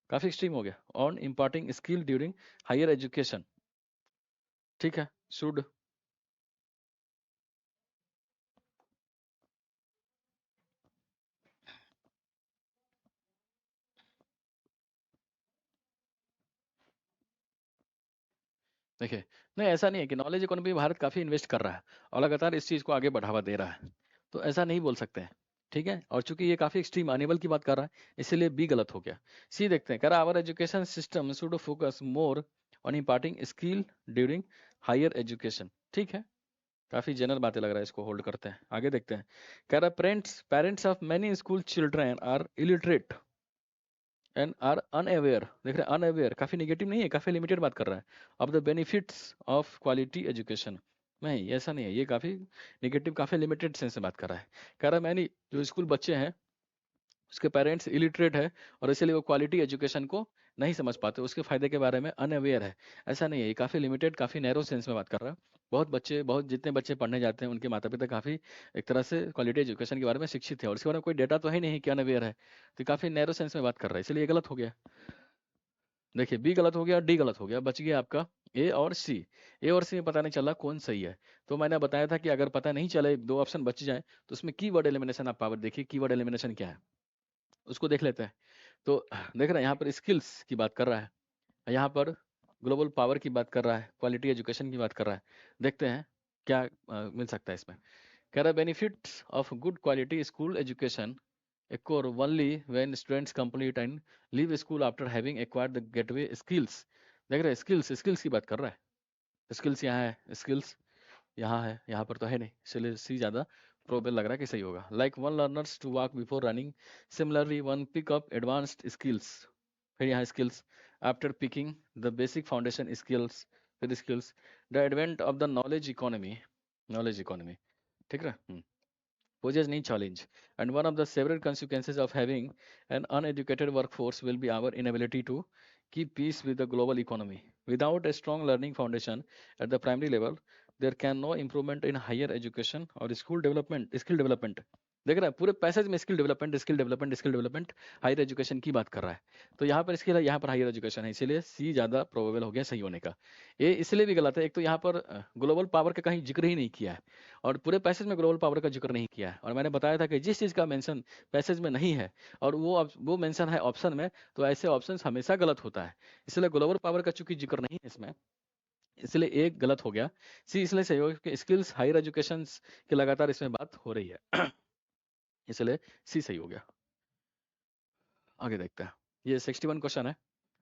काफी एक्सट्रीम हो गया, on imparting skill during higher education. ठीक है, शुड। देखिए, नहीं ऐसा नहीं है कि नॉलेज इकोनॉमी में भारत काफी इन्वेस्ट कर रहा है और लगातार इस चीज को आगे बढ़ावा दे रहा है, तो ऐसा नहीं बोल सकते हैं। ठीक है, और चूंकि ये काफी एक्सट्रीम अनेबल की बात कर रहा है, इसीलिए बी गलत हो गया। सी देखते हैं, कह रहा our education system should focus more on imparting skill during higher education. ठीक है, काफी जनरल बातें लग रहा है, इसको होल्ड करते हैं। आगे देखते हैं, कह रहा parents of many school children are illiterate and are unaware, देख रहे हैं अनअवेयर, काफी नेगेटिव नहीं है, काफी लिमिटेड बात कर रहा है, of the benefits of quality education. नहीं, ऐसा नहीं है, ये काफी नेगेटिव, काफी लिमिटेड सेंस में बात कर रहा है। कह रहा है मैंने जो स्कूल बच्चे हैं उसके पेरेंट्स इलिटरेट है और इसीलिए वो क्वालिटी एजुकेशन को नहीं समझ पाते, उसके फायदे के बारे में अनअवेयर है, ऐसा नहीं है। ये काफी लिमिटेड, काफी नैरो सेंस में बात कर रहा है। बहुत जितने बच्चे पढ़ने जाते हैं उनके माता पिता काफी एक तरह से क्वालिटी एजुकेशन के बारे में शिक्षित है और इसके बारे में कोई डेटा तो है नहीं कि अनअवेयर है, तो काफी नैरो सेंस में बात कर रहा है, इसलिए ये गलत हो गया। देखिए, बी गलत हो गया, डी गलत हो गया, बच गया आपका ए और सी। ए और सी में पता नहीं चला कौन सही है, तो मैंने बताया था कि अगर पता नहीं चले, दो ऑप्शन बच जाए, तो उसमें कीवर्ड एलिमिनेशन आप पावर देखिए, कीवर्ड एलिमिनेशन क्या है उसको देख लेते हैं। तो देख रहे हैं यहाँ पर स्किल्स की बात कर रहा है, यहाँ पर ग्लोबल पावर की बात कर रहा है, क्वालिटी एजुकेशन की बात कर रहा है। देखते हैं क्या मिल सकता है इसमें। कह रहा है benefits of good quality school education occur only when students complete and leave school after having acquired the gateway skills। देख रहे हैं स्किल्स की बात कर रहा है, स्किल्स यहाँ है, स्किल्स यहाँ है, यहाँ पर तो है नहीं, इसलिए सी ज्यादा प्रोबेबल लग रहा है कि सही होगा। Like one learners to walk before running, similarly one pick up advanced skills, फिर यहाँ skills after picking the basic foundation skills with skills, the advent of the knowledge economy, ठीक है, poses new challenge, and one of the several consequences of having an uneducated workforce will be our inability to keep pace with the global economy. Without a strong learning foundation at the primary level, there can no improvement in higher education or skill development. देख रहा है पूरे पैसेज में स्किल डेवलपमेंट हायर एजुकेशन की बात कर रहा है, तो यहाँ पर स्किल है, यहाँ पर हायर एजुकेशन है, इसीलिए सी ज्यादा प्रोबेबल हो गया सही होने का। ये इसलिए भी गलत है, एक तो यहाँ पर ग्लोबल पावर का कहीं जिक्र ही नहीं किया है और पूरे पैसेज में ग्लोबल पावर का जिक्र नहीं किया है, और मैंने बताया था कि जिस चीज़ का मेंशन पैसेज में नहीं है और वो मेंशन है ऑप्शन में, तो ऐसे ऑप्शन हमेशा गलत होता है, इसलिए ग्लोबल पावर का चूंकि जिक्र नहीं है इसमें, इसलिए एक गलत हो गया। सी इसलिए सही होगा कि स्किल्स हायर एजुकेशन की लगातार इसमें बात हो रही है इसलिए सी सही हो गया। आगे देखते हैं, ये 61 क्वेश्चन है।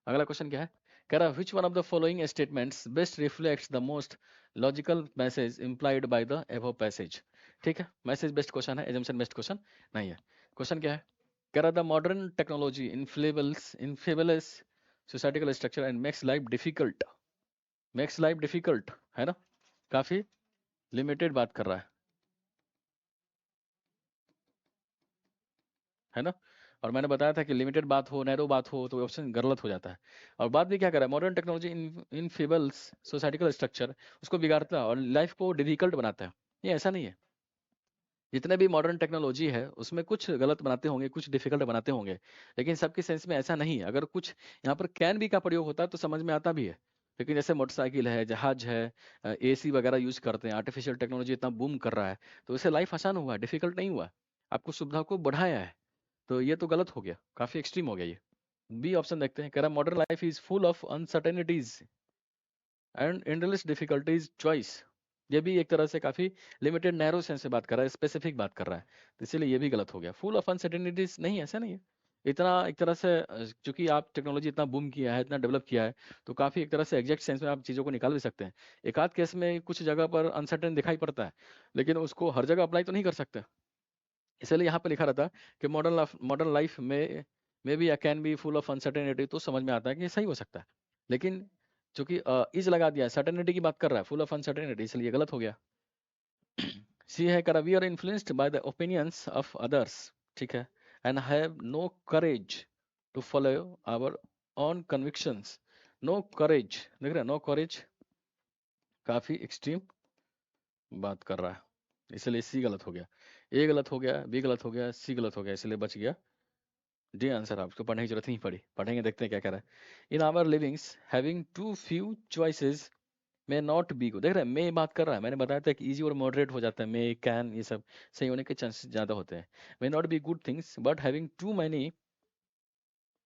अगला क्वेश्चन क्या है, कह रहा which one of the following statements best reflects the most logical message implied by the above passage. ठीक है, मैसेज बेस्ड क्वेश्चन है, एजम्पशन बेस्ड क्वेश्चन नहीं है। क्वेश्चन क्या है, कह रहा the modern technology इनफेबल्स societal structure and makes life difficult, है ना, काफी लिमिटेड बात कर रहा है ना, और मैंने बताया था कि लिमिटेड बात हो, नैरो बात हो, तो ऑप्शन गलत हो जाता है। और बात भी क्या कर रहा है, modern technology in fables societal structure, उसको बिगाड़ता है और लाइफ को डिफिकल्ट बनाता है। ये ऐसा नहीं है, जितने भी मॉडर्न टेक्नोलॉजी है उसमें कुछ गलत बनाते होंगे, कुछ डिफिकल्ट बनाते होंगे, लेकिन सबके सेंस में ऐसा नहीं है। अगर कुछ यहाँ पर कैन बी का प्रयोग होता है तो समझ में आता भी है, लेकिन जैसे मोटरसाइकिल है, जहाज है, एसी वगैरह यूज करते हैं, आर्टिफिशियल टेक्नोलॉजी इतना बूम कर रहा है, तो इससे लाइफ आसान हुआ है, डिफिकल्ट नहीं हुआ, आपको सुविधा को बढ़ाया है। तो ये तो गलत हो गया, काफी एक्सट्रीम हो गया ये। बी ऑप्शन देखते हैं, कह रहा modern life is full of uncertainties and endless difficulties choice. ये भी एक तरह से काफी लिमिटेड नैरो सेंस से बात कर रहा है, स्पेसिफिक बात कर रहा है, तो इसीलिए ये भी गलत हो गया। फुल ऑफ अनसर्टेनिटीज नहीं, ऐसा नहीं है। इतना एक तरह से चूंकि आप टेक्नोलॉजी इतना बूम किया है, इतना डेवलप किया है, तो काफी एक तरह से एग्जैक्ट सेंस में आप चीजों को निकाल भी सकते हैं। एक आध केस में कुछ जगह पर अनसर्टेन दिखाई पड़ता है, लेकिन उसको हर जगह अप्लाई तो नहीं कर सकते, इसलिए यहाँ पे लिखा रहता कि मॉडर्न लाइफ में भी can B full of uncertainty, तो समझ में आता है कि ये सही हो सकता है। लेकिन चूंकि इज लगा दिया है, सर्टेनिटी की बात कर रहा है, फुल ऑफ अनसर्टेनिटी, इसलिए गलत हो गया। सी है, करा we are influenced by the opinions of others, ठीक है, and have no courage to follow our own convictions. No courage, देख रहे हैं, नो करेज काफी एक्सट्रीम बात कर रहा है, इसलिए सी गलत हो गया। ए गलत हो गया, बी गलत हो गया, सी गलत हो गया, इसलिए बच गया डी आंसर। आपको पढ़ने की जरूरत नहीं पड़ी, पढ़ेंगे, देखते हैं क्या कह रहा है। In our livings having too few choices may not be good, देख रहे हैं, मे बात कर रहा है, मैंने बताया था कि इजी और मॉडरेट हो जाता है, मे कैन ये सब सही होने के चांसेस ज्यादा होते हैं। May not be good things but having too many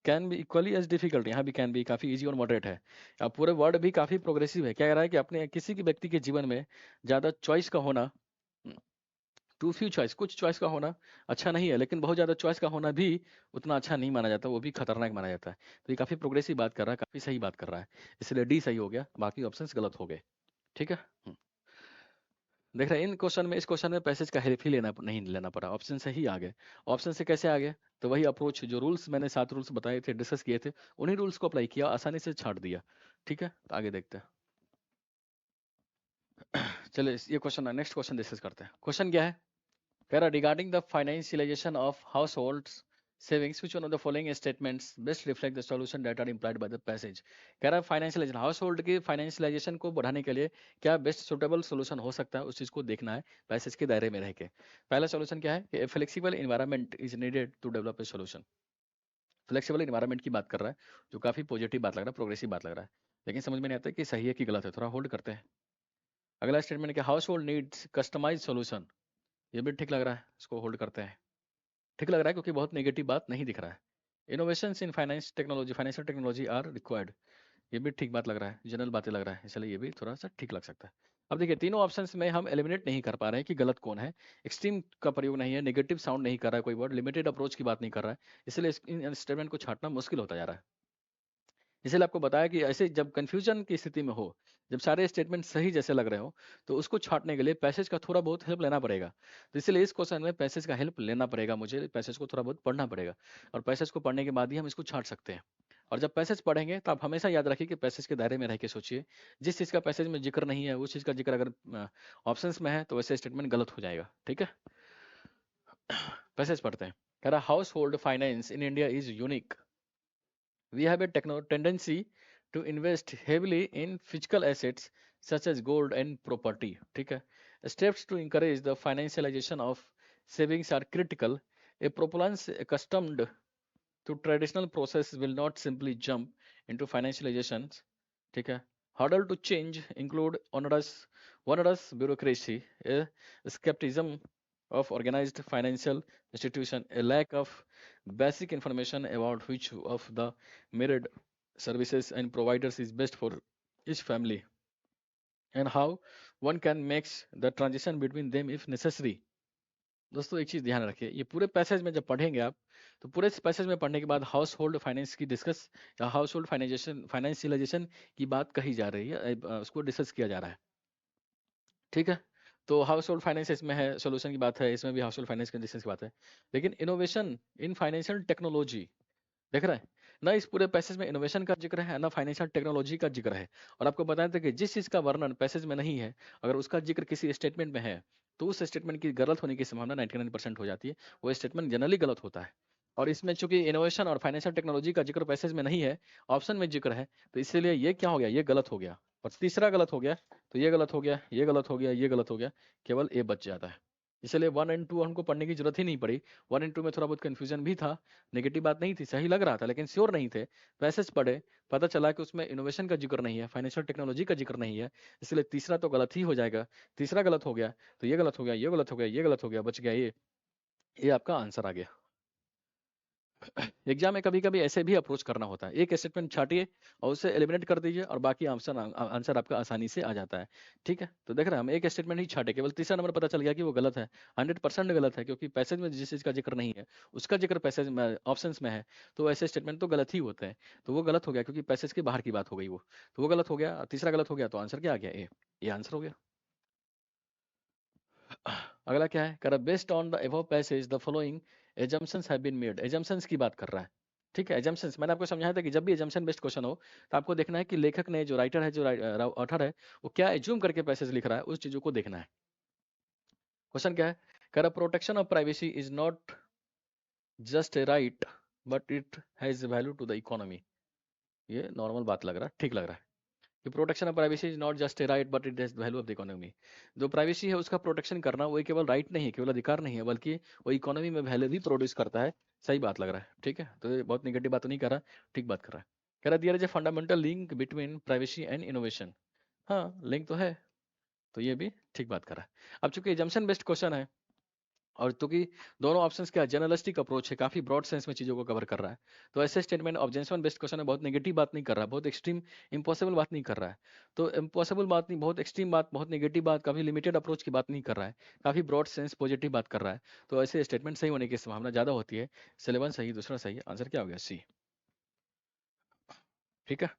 can be equally as difficult, यहाँ भी कैन बी काफी इजी और मॉडरेट है। अब पूरे वर्ड भी काफी प्रोग्रेसिव है, क्या कह रहा है कि अपने किसी भी व्यक्ति के जीवन में ज्यादा चॉइस का होना, टू फ्यू चॉइस, कुछ चॉइस का होना अच्छा नहीं है, लेकिन बहुत ज्यादा चॉइस का होना भी उतना अच्छा नहीं माना जाता, वो भी खतरनाक माना जाता है। तो ये काफी प्रोग्रेसिव बात कर रहा है, काफी सही बात कर रहा है, इसलिए डी सही हो गया, बाकी ऑप्शंस गलत हो गए। ठीक है, देख रहे हैं इन क्वेश्चन में, इस क्वेश्चन में पैसेज का हेल्प ही नहीं लेना पड़ा, ऑप्शन से ही आ गए। ऑप्शन से कैसे आ गए, तो वही अप्रोच, जो रूल्स मैंने 7 रूल्स बताए थे, डिस्कस किए थे, उन्हीं रूल्स को अप्लाई किया, आसानी से छाट दिया। ठीक है, तो आगे देखते हैं। चलिए ये क्वेश्चन, नेक्स्ट क्वेश्चन डिस्कस करते हैं। क्वेश्चन क्या है, कह रहा regarding the financialization of households savings, which one of the following statements best reflect the solution that are implied by the passage। कह रहा फाइनेंशियलाइजेशन, हाउस होल्ड की फाइनेंशियलाइजेशन को बढ़ाने के लिए क्या बेस्ट सुटेबल सोल्यूशन हो सकता है, उस चीज को देखना है पैसेज के दायरे में रह के। पहला सोल्यूशन क्या है कि flexible environment is needed to develop a solution. Flexible environment की बात कर रहा है, जो काफी पॉजिटिव बात लग रहा है, प्रोग्रेसिव बात लग रहा है, लेकिन समझ में नहीं आता कि सही है कि गलत है, थोड़ा होल्ड करते हैं। अगला स्टेटमेंट क्या, household needs customize solution, ये भी ठीक लग रहा है, इसको होल्ड करते हैं। ठीक लग रहा है क्योंकि बहुत नेगेटिव बात नहीं दिख रहा है। Innovations in financial technology are required, ये भी ठीक बात लग रहा है, जनरल बातें लग रहा है, इसलिए ये भी थोड़ा सा ठीक लग सकता है। अब देखिए तीनों ऑप्शंस में हम एलिमिनेट नहीं कर पा रहे हैं कि गलत कौन है, एक्सट्रीम का प्रयोग नहीं है, नेगेटिव साउंड नहीं कर रहा है कोई वर्ड, लिमिटेड अप्रोच की बात नहीं कर रहा है, इसलिए इन स्टेटमेंट को छांटना मुश्किल होता जा रहा है। इसलिए आपको बताया कि ऐसे जब कंफ्यूजन की स्थिति में हो, जब सारे स्टेटमेंट सही जैसे लग रहे हो, तो उसको छांटने के लिए पैसेज का थोड़ा बहुत हेल्प लेना पड़ेगा। तो इसलिए इस क्वेश्चन में पैसेज का हेल्प लेना पड़ेगा, मुझे पैसेज को थोड़ा बहुत पढ़ना पड़ेगा, और पैसेज को पढ़ने के बाद ही हम इसको छांट सकते हैं। और जब पैसेज पढ़ेंगे तो आप हमेशा याद रखिए कि पैसेज के दायरे में रह के सोचिए। जिस चीज़ का पैसेज में जिक्र नहीं है उस चीज़ का जिक्र अगर ऑप्शंस में है तो वैसे स्टेटमेंट गलत हो जाएगा। ठीक है, पैसेज पढ़ते हैं। कह रहा house hold finance in India is unique. We have a tendency to invest heavily in physical assets such as gold and property. ठीक है, steps to encourage the financialization of savings are critical. A populace accustomed to traditional process will not simply jump into financializations. ठीक है, hurdle to change include onerous bureaucracy, a skepticism of organized financial institution, a lack of basic information about which of the myriad services and providers is best for each family, and how one can make the transition between them if necessary. दोस्तों एक चीज ध्यान रखिए, ये पूरे पैसेज में जब पढ़ेंगे आप तो पूरे पैसेज में पढ़ने के बाद हाउस होल्ड फाइनेंस की डिस्कस या हाउस होल्ड फाइनेंशियलाइजेशन की बात कही जा रही है, उसको डिस्कस किया जा रहा है। ठीक है, तो हाउस होल्ड फाइनेंस इसमें है, सोल्यूशन की बात है, इसमें भी हाउस होल्ड फाइनेंस की डिस्कस की बात है। लेकिन इनोवेशन इन फाइनेंशियल टेक्नोलॉजी देख रहे हैं ना, इस पूरे पैसेज में इनोवेशन का जिक्र है ना फाइनेंशियल टेक्नोलॉजी का जिक्र है। और आपको बताया था कि जिस चीज का वर्णन पैसेज में नहीं है अगर उसका जिक्र किसी स्टेटमेंट में है तो उस स्टेटमेंट की गलत होने की संभावना 99% हो जाती है, वो स्टेटमेंट जनरली गलत होता है। और इसमें चूंकि इनोवेशन और फाइनेंशियल टेक्नोलॉजी का जिक्र पैसेज में नहीं है, ऑप्शन में जिक्र है, तो इसीलिए ये क्या हो गया, ये गलत हो गया। और तीसरा गलत हो गया, तो ये गलत हो गया, ये गलत हो गया, ये गलत हो गया, केवल ए बच जाता है। इसलिए 1 एंड 2 हमको पढ़ने की जरूरत ही नहीं पड़ी। 1 एंड 2 में थोड़ा बहुत कंफ्यूजन भी था, नेगेटिव बात नहीं थी, सही लग रहा था लेकिन श्योर नहीं थे। पैसेज पढ़े, पता चला कि उसमें इनोवेशन का जिक्र नहीं है, फाइनेंशियल टेक्नोलॉजी का जिक्र नहीं है, इसलिए तीसरा तो गलत ही हो जाएगा। तीसरा गलत हो गया तो ये गलत हो गया, ये गलत हो गया, ये गलत हो गया, बच गया ये आपका आंसर आ गया। एग्जाम में कभी कभी ऐसे भी अप्रोच करना होता है, एक स्टेटमेंट छाटिए और उसे एलिमिनेट कर दीजिए और बाकी आंसर आंसर आपका आसानी से आ जाता है। ठीक है, तो देख रहे हैं हम एक स्टेटमेंट ही छाटे, केवल तीसरा नंबर पता चल गया कि वो गलत है। 100% गलत है, क्योंकि पैसेज में जिस चीज का जिक्र नहीं है उसका जिक्र पैसेज में ऑप्शन में है, तो ऐसे स्टेटमेंट तो गलत ही होते हैं। तो वो गलत हो गया क्योंकि पैसेज के बाहर की बात हो गई वो, तो वो गलत हो गया। तीसरा गलत हो गया तो आंसर क्या आ गया, ए, ये आंसर हो गया। अगला क्या है, कर based on the above passage the following assumptions have been made. Assumptions की बात कर रहा है। ठीक है, एजम्पशंस मैंने आपको समझाया था कि जब भी एजम्पशन बेस्ड क्वेश्चन हो तो आपको देखना है कि लेखक ने, जो राइटर है, जो ऑथर है, वो क्या एज्यूम करके पैसेज लिख रहा है, उस चीजों को देखना है। क्वेश्चन क्या है, कर protection of privacy is not just a right but it has value to the economy. ये नॉर्मल बात लग रहा है, ठीक लग रहा है कि protection of privacy is not just a right but it has value of the economy. जो प्राइवेसी है उसका प्रोटेक्शन करना वो केवल राइट नहीं है, केवल अधिकार नहीं है, बल्कि वो इकोनॉमी में वैल्यू भी प्रोड्यूस करता है। सही बात लग रहा है, ठीक है, तो ये बहुत निगेटिव बात तो नहीं कर रहा, ठीक बात कर रहा है। कह रहा दियर is a fundamental link between privacy and innovation. हाँ, लिंक तो है, तो ये भी ठीक बात कर रहा है। अब चूंकि एजम्पशन बेस्ड क्वेश्चन है और क्योंकि दोनों ऑप्शंस क्या जनरलिस्टिक अप्रोच है, काफी ब्रॉड सेंस में चीजों को कवर कर रहा है, तो ऐसे स्टेटमेंट ऑब्जेक्शन बेस्ड क्वेश्चन में बहुत नेगेटिव बात नहीं कर रहा है, बहुत एक्सट्रीम इम्पॉसिबल बात नहीं कर रहा है। तो इम्पॉसिबल बात नहीं, बहुत एक्सट्रीम बात, बहुत नेगेटिव बात, काफी लिमिटेड अप्रोच की बात नहीं कर रहा है, काफी ब्रॉड सेंस पॉजिटिव बात कर रहा है। तो ऐसे स्टेटमेंट सही होने की संभावना ज्यादा होती है। सिलेवन सही, दूसरा सही, आंसर क्या हो गया, सी। ठीक है।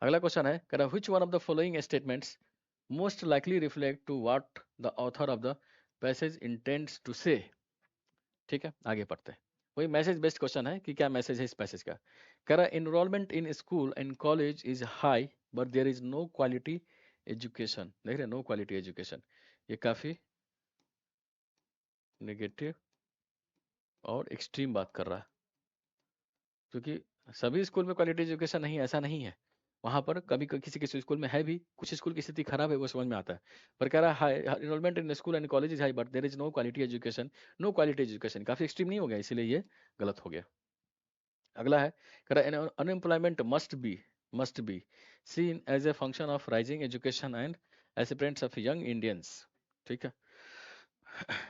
अगला क्वेश्चन है, कह रहा which one of the following statements most likely reflect to what the author of the passage intends to say. ठीक है, आगे पढ़ते हैं। वही मैसेज बेस्ड क्वेश्चन है कि क्या मैसेज है इस पैसेज का। कह रहा enrolment in school and college is high but there is no quality education. देख रहे, नो क्वालिटी एजुकेशन, ये काफी नेगेटिव और एक्सट्रीम बात कर रहा है, क्योंकि सभी स्कूल में क्वालिटी एजुकेशन नहीं, ऐसा नहीं है। वहां पर कभी किसी किसी स्कूल में है भी, कुछ स्कूल की स्थिति खराब है, वो समझ में आता है। पर कह रहा है enrolment in school and college is high but there is no quality education. No quality education काफी एक्सट्रीम नहीं हो गया, इसीलिए ये गलत हो गया। अगला है, कह रहा unemployment must be seen as a function of rising education and aspirants of young Indians. ठीक है,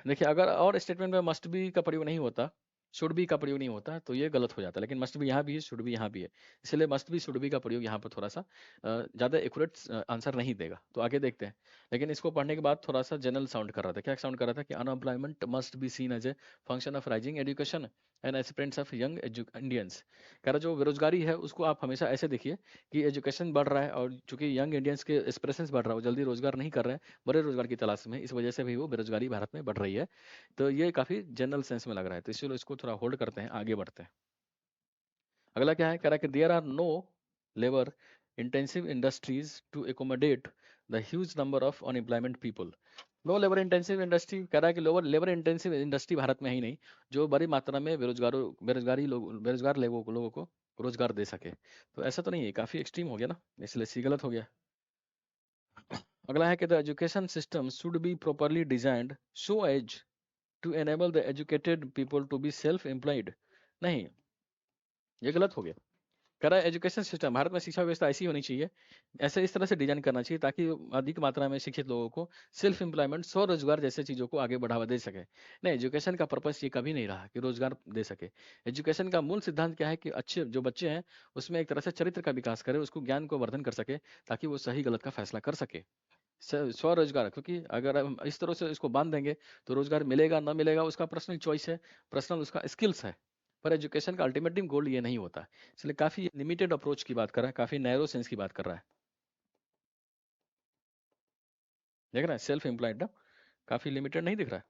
देखिए अगर और स्टेटमेंट में मस्ट बी का प्रयोग नहीं होता, शुड बी का प्रयोग नहीं होता, तो ये गलत हो जाता, लेकिन मस्ट बी यहाँ भी है, शुड बी यहाँ भी है, इसलिए मस्ट बी शुड बी का प्रयोग यहाँ पर थोड़ा सा ज़्यादा एक्यूरेट आंसर नहीं देगा। तो आगे देखते हैं। लेकिन इसको पढ़ने के बाद थोड़ा सा जनरल साउंड कर रहा था, क्या साउंड कर रहा था कि unemployment must be seen as a function of rising education and aspirants of young Indians. कह रहा जो बेरोजगारी है उसको आप हमेशा ऐसे देखिए कि एजुकेशन बढ़ रहा है और चूंकि यंग इंडियंस के एस्पिरेशंस बढ़ रहा है, वो जल्दी रोजगार नहीं कर रहे हैं, बड़े रोजगार की तलाश में, इस वजह से भी वो बेरोजगारी भारत में बढ़ रही है। तो ये काफी जनरल सेंस में लग रहा है, तो इसलिए इसको थोड़ा होल्ड करते हैं, आगे बढ़ते हैं। अगला क्या है, कह रहा है कि there are no labour intensive industries to accommodate the huge number of unemployment people. Low labour intensive industry, कह रहा है कि lower labour intensive industry Bharat में ही नहीं जो बड़ी मात्रा में बेरोजगार लोगों को रोजगार दे सके। तो ऐसा तो नहीं है, काफी एक्सट्रीम हो गया ना, इसलिए सी गलत हो गया। अगला है कि the education system should be properly designed so as to enable the educated people to be self employed. नहीं, ये गलत हो गया। कह रहा है एजुकेशन सिस्टम, भारत में शिक्षा व्यवस्था ऐसी होनी चाहिए, ऐसे इस तरह से डिजाइन करना चाहिए ताकि अधिक मात्रा में शिक्षित लोगों को सेल्फ एम्प्लॉयमेंट, स्वरोजगार जैसे चीजों को आगे बढ़ावा दे सके। नहीं, एजुकेशन का पर्पस ये कभी नहीं रहा कि रोजगार दे सके। एजुकेशन का मूल सिद्धांत क्या है कि अच्छे जो बच्चे हैं उसमें एक तरह से चरित्र का विकास करे, उसको ज्ञान को वर्धन कर सके ताकि वो सही गलत का फैसला कर सके। स्वरोजगार, क्योंकि अगर हम इस तरह से इसको बांध देंगे तो रोजगार मिलेगा ना मिलेगा उसका पर्सनल चॉइस है, पर्सनल उसका स्किल्स है, पर एजुकेशन का अल्टीमेटली गोल ये नहीं होता। इसलिए काफी लिमिटेड अप्रोच की बात कर रहा है, काफी नैरो सेंस की बात कर रहा है। देख रहा है सेल्फ एम्प्लॉयड ना, काफी लिमिटेड नहीं दिख रहा है,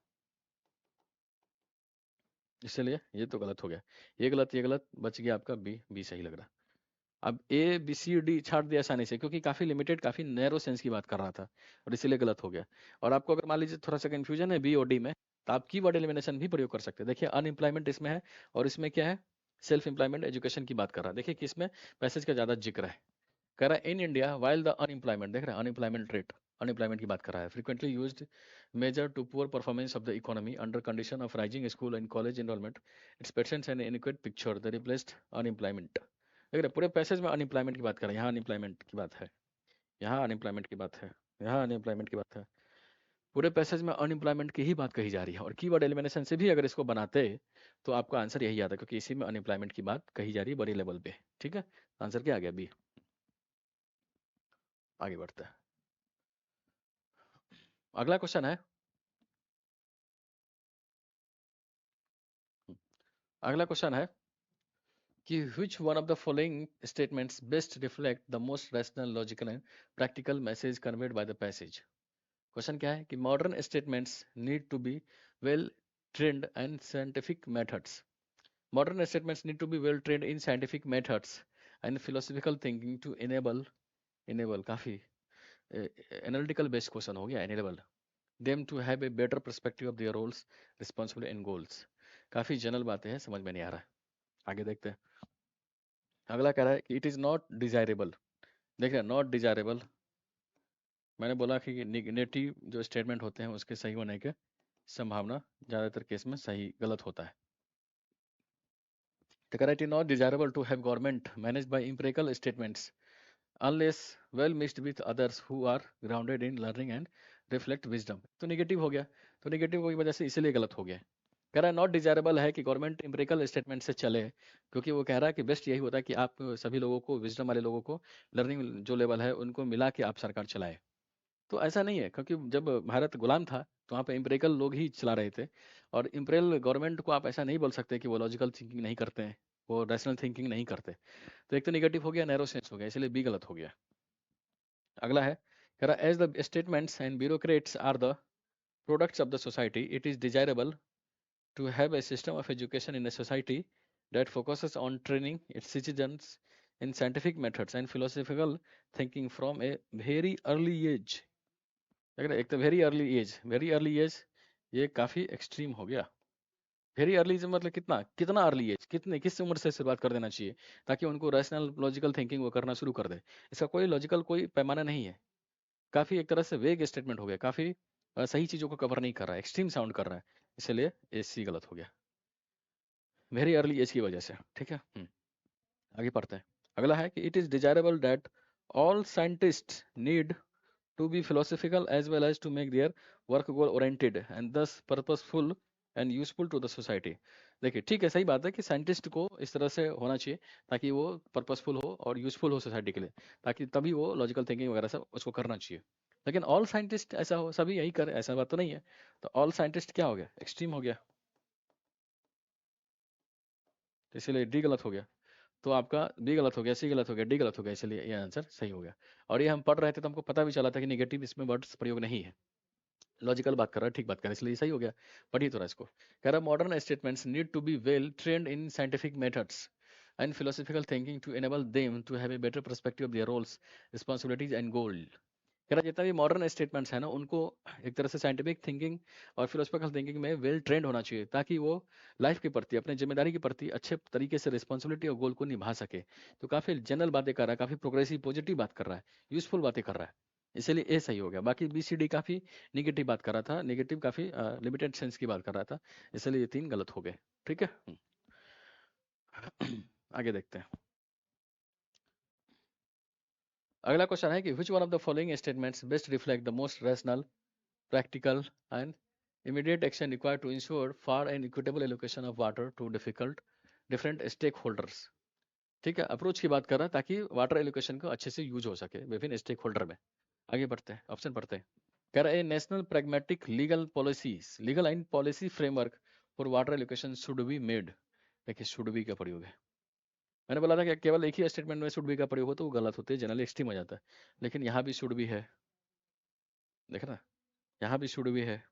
इसलिए ये तो गलत हो गया। ये गलत बच गया आपका बी, बी सही लग रहा है। अब ए बी सी डी छाट दिया आसानी से क्योंकि काफी लिमिटेड, काफी नैरो सेंस की बात कर रहा था और इसीलिए गलत हो गया। और आपको अगर मान लीजिए थोड़ा सा कंफ्यूजन है बी और डी में, तो आप कीवर्ड एलिमिनेशन भी प्रयोग कर सकते हैं। देखिए अनएम्प्लॉयमेंट इसमें है और इसमें क्या है, सेल्फ एम्प्लॉयमेंट एजुकेशन की बात कर रहा है। देखिए किसमें पैसेज का ज्यादा जिक्र है, कह रहा है in India while the unemployment, देख रहे हैं अनएम्प्लॉयमेंट रेट, अनएम्प्लॉयमेंट की बात कर रहा है, frequently used major to poor performance of the economy under condition of rising school and college enrolment, it's patients and inadequate picture the replaced unemployment. देख रहे हैं, पूरे पैसेज में अनएम्प्लॉयमेंट की बात कर रहे हैं, यहाँ अनएम्प्लॉयमेंट की बात है, यहाँ अनएम्प्लॉयमेंट की बात है, यहाँ अनएम्प्लॉयमेंट की बात है, पूरे पैसेज में अनएम्प्लॉयमेंट की ही बात कही जा रही है। और कीवर्ड एलिमिनेशन से भी अगर इसको बनाते तो आपका आंसर यही आता क्योंकि इसी में अनएम्प्लॉयमेंट की बात कही जा रही है बड़े लेवल पे। ठीक है, आंसर क्या आ गया, बी। आगे बढ़ते हैं, अगला क्वेश्चन है, अगला क्वेश्चन है कि which one of the following statements best reflect the most rational, logical and practical message conveyed by the passage। Question क्या है कि modern statements need to be well trained and scientific methods, modern statements need to be well trained in scientific methods and philosophical thinking to enable काफी analytical based क्वेश्चन हो गया, enable them to have a better perspective of their roles, responsibility and goals। काफी जनरल बातें हैं, समझ में नहीं आ रहा है, आगे देखते हैं। अगला कह रहा है कि इट इज नॉट डिजायरेबल, देख रहे हैं नॉट डिजायरेबल, मैंने बोला कि नेगेटिव जो स्टेटमेंट होते हैं उसके सही होने के संभावना ज्यादातर केस में सही गलत होता है। तो कह रहा है it is not desirable to have government manage by empirical statements unless well mixed with others who are grounded in learning and reflect wisdom. तो नेगेटिव हो गया, तो नेगेटिव की वजह से इसीलिए गलत हो गया। कह रहा है नॉट डिजायरेबल है कि गवर्नमेंट एम्पिरिकल स्टेटमेंट से चले, क्योंकि वो कह रहा है कि बेस्ट यही होता है कि आप सभी लोगों को, विजडम वाले लोगों को, लर्निंग जो लेवल है उनको मिला के आप सरकार चलाए। तो ऐसा नहीं है, क्योंकि जब भारत गुलाम था तो वहाँ पे इम्पेरिकल लोग ही चला रहे थे, और इम्पेरियल गवर्नमेंट को आप ऐसा नहीं बोल सकते कि वो लॉजिकल थिंकिंग नहीं करते हैं, वो रैशनल थिंकिंग नहीं करते। तो एक तो नेगेटिव हो गया, नैरो सेंस हो गया, इसलिए बी गलत हो गया। अगला है, कह रहा as the statements and bureaucrats are the products of the society it is desirable to have a system of education in a society that focuses on training its citizens in scientific methods and philosophical thinking from a very early age। अगर एक तो वेरी अर्ली एज ये काफी एक्सट्रीम हो गया। वेरी अर्ली एज मतलब कितना कितना अर्ली एज, कितने किस उम्र से शुरुआत कर देना चाहिए ताकि उनको रैशनल लॉजिकल थिंकिंग वो करना शुरू कर दे। इसका कोई लॉजिकल कोई पैमाना नहीं है, काफी एक तरह से वेग स्टेटमेंट हो गया, काफी सही चीजों को कवर नहीं कर रहा है, एक्सट्रीम साउंड कर रहा है, इसलिए ए सी गलत हो गया, वेरी अर्ली एज की वजह से। ठीक है, आगे पढ़ते हैं। अगला है कि it is desirable that all scientist need to be philosophical as well as to make their work goal oriented and thus purposeful and useful to the society। देखिए ठीक है, सही बात है कि साइंटिस्ट को इस तरह से होना चाहिए ताकि वो पर्पसफुल हो और यूजफुल हो सोसाइटी के लिए, ताकि तभी वो लॉजिकल थिंकिंग वगैरह सब उसको करना चाहिए। लेकिन ऑल साइंटिस्ट ऐसा हो, सभी यही करे, ऐसा बात तो नहीं है। तो ऑल साइंटिस्ट क्या हो गया, एक्सट्रीम हो गया, तो इसीलिए डी गलत हो गया। तो आपका बी गलत हो गया, सी गलत हो गया, डी गलत हो गया, इसलिए ये आंसर सही हो गया। और ये हम पढ़ रहे थे तो हमको पता भी चला था कि नेगेटिव इसमें वर्ड्स प्रयोग नहीं है, लॉजिकल बात कर रहा है, ठीक बात कर रहा है, इसलिए सही हो गया। पढ़िए थोड़ा इसको, कह रहा modern statements need to be well trained in scientific methods and philosophical thinking to enable them to have a better perspective of their roles, responsibilities and goal. कह रहा जितना भी मॉडर्न स्टेटमेंट्स है ना उनको एक तरह से साइंटिफिक थिंकिंग और फिलोसफिकल थिंकिंग में वेल ट्रेंड होना चाहिए ताकि वो लाइफ के प्रति अपने जिम्मेदारी के प्रति अच्छे तरीके से रिस्पॉन्सिबिलिटी और गोल को निभा सके। तो काफी जनरल बातें कर रहा है, काफी प्रोग्रेसिव पॉजिटिव बात कर रहा है, यूजफुल बातें कर रहा है, इसलिए ए सही हो गया। बाकी बी सी डी काफी निगेटिव बात कर रहा था, निगेटिव काफी लिमिटेड सेंस की बात कर रहा था, इसलिए ये 3 गलत हो गए। ठीक है। आगे देखते हैं। अगला क्वेश्चन है कि which one of the following statements best reflect the most rational, practical and immediate action required to ensure fair and equitable allocation of water to different stakeholders। ठीक है, अप्रोच की बात कर रहा है ताकि वाटर एलोकेशन को अच्छे से यूज हो सके विभिन्न स्टेक होल्डर में। आगे बढ़ते हैं, ऑप्शन पढ़ते हैं। कह रहा है national pragmatic legal policies, legal and policy framework for water allocation should be made. देखिए शुड बी का प्रयोग है, मैंने बोला था कि केवल एक ही स्टेटमेंट में शुड बी का प्रयोग हो तो वो गलत होते हैं, जनरली एक्सट्रीम हो जाता है, लेकिन यहाँ भी शुड बी है, देख ना, यहाँ भी शुड बी है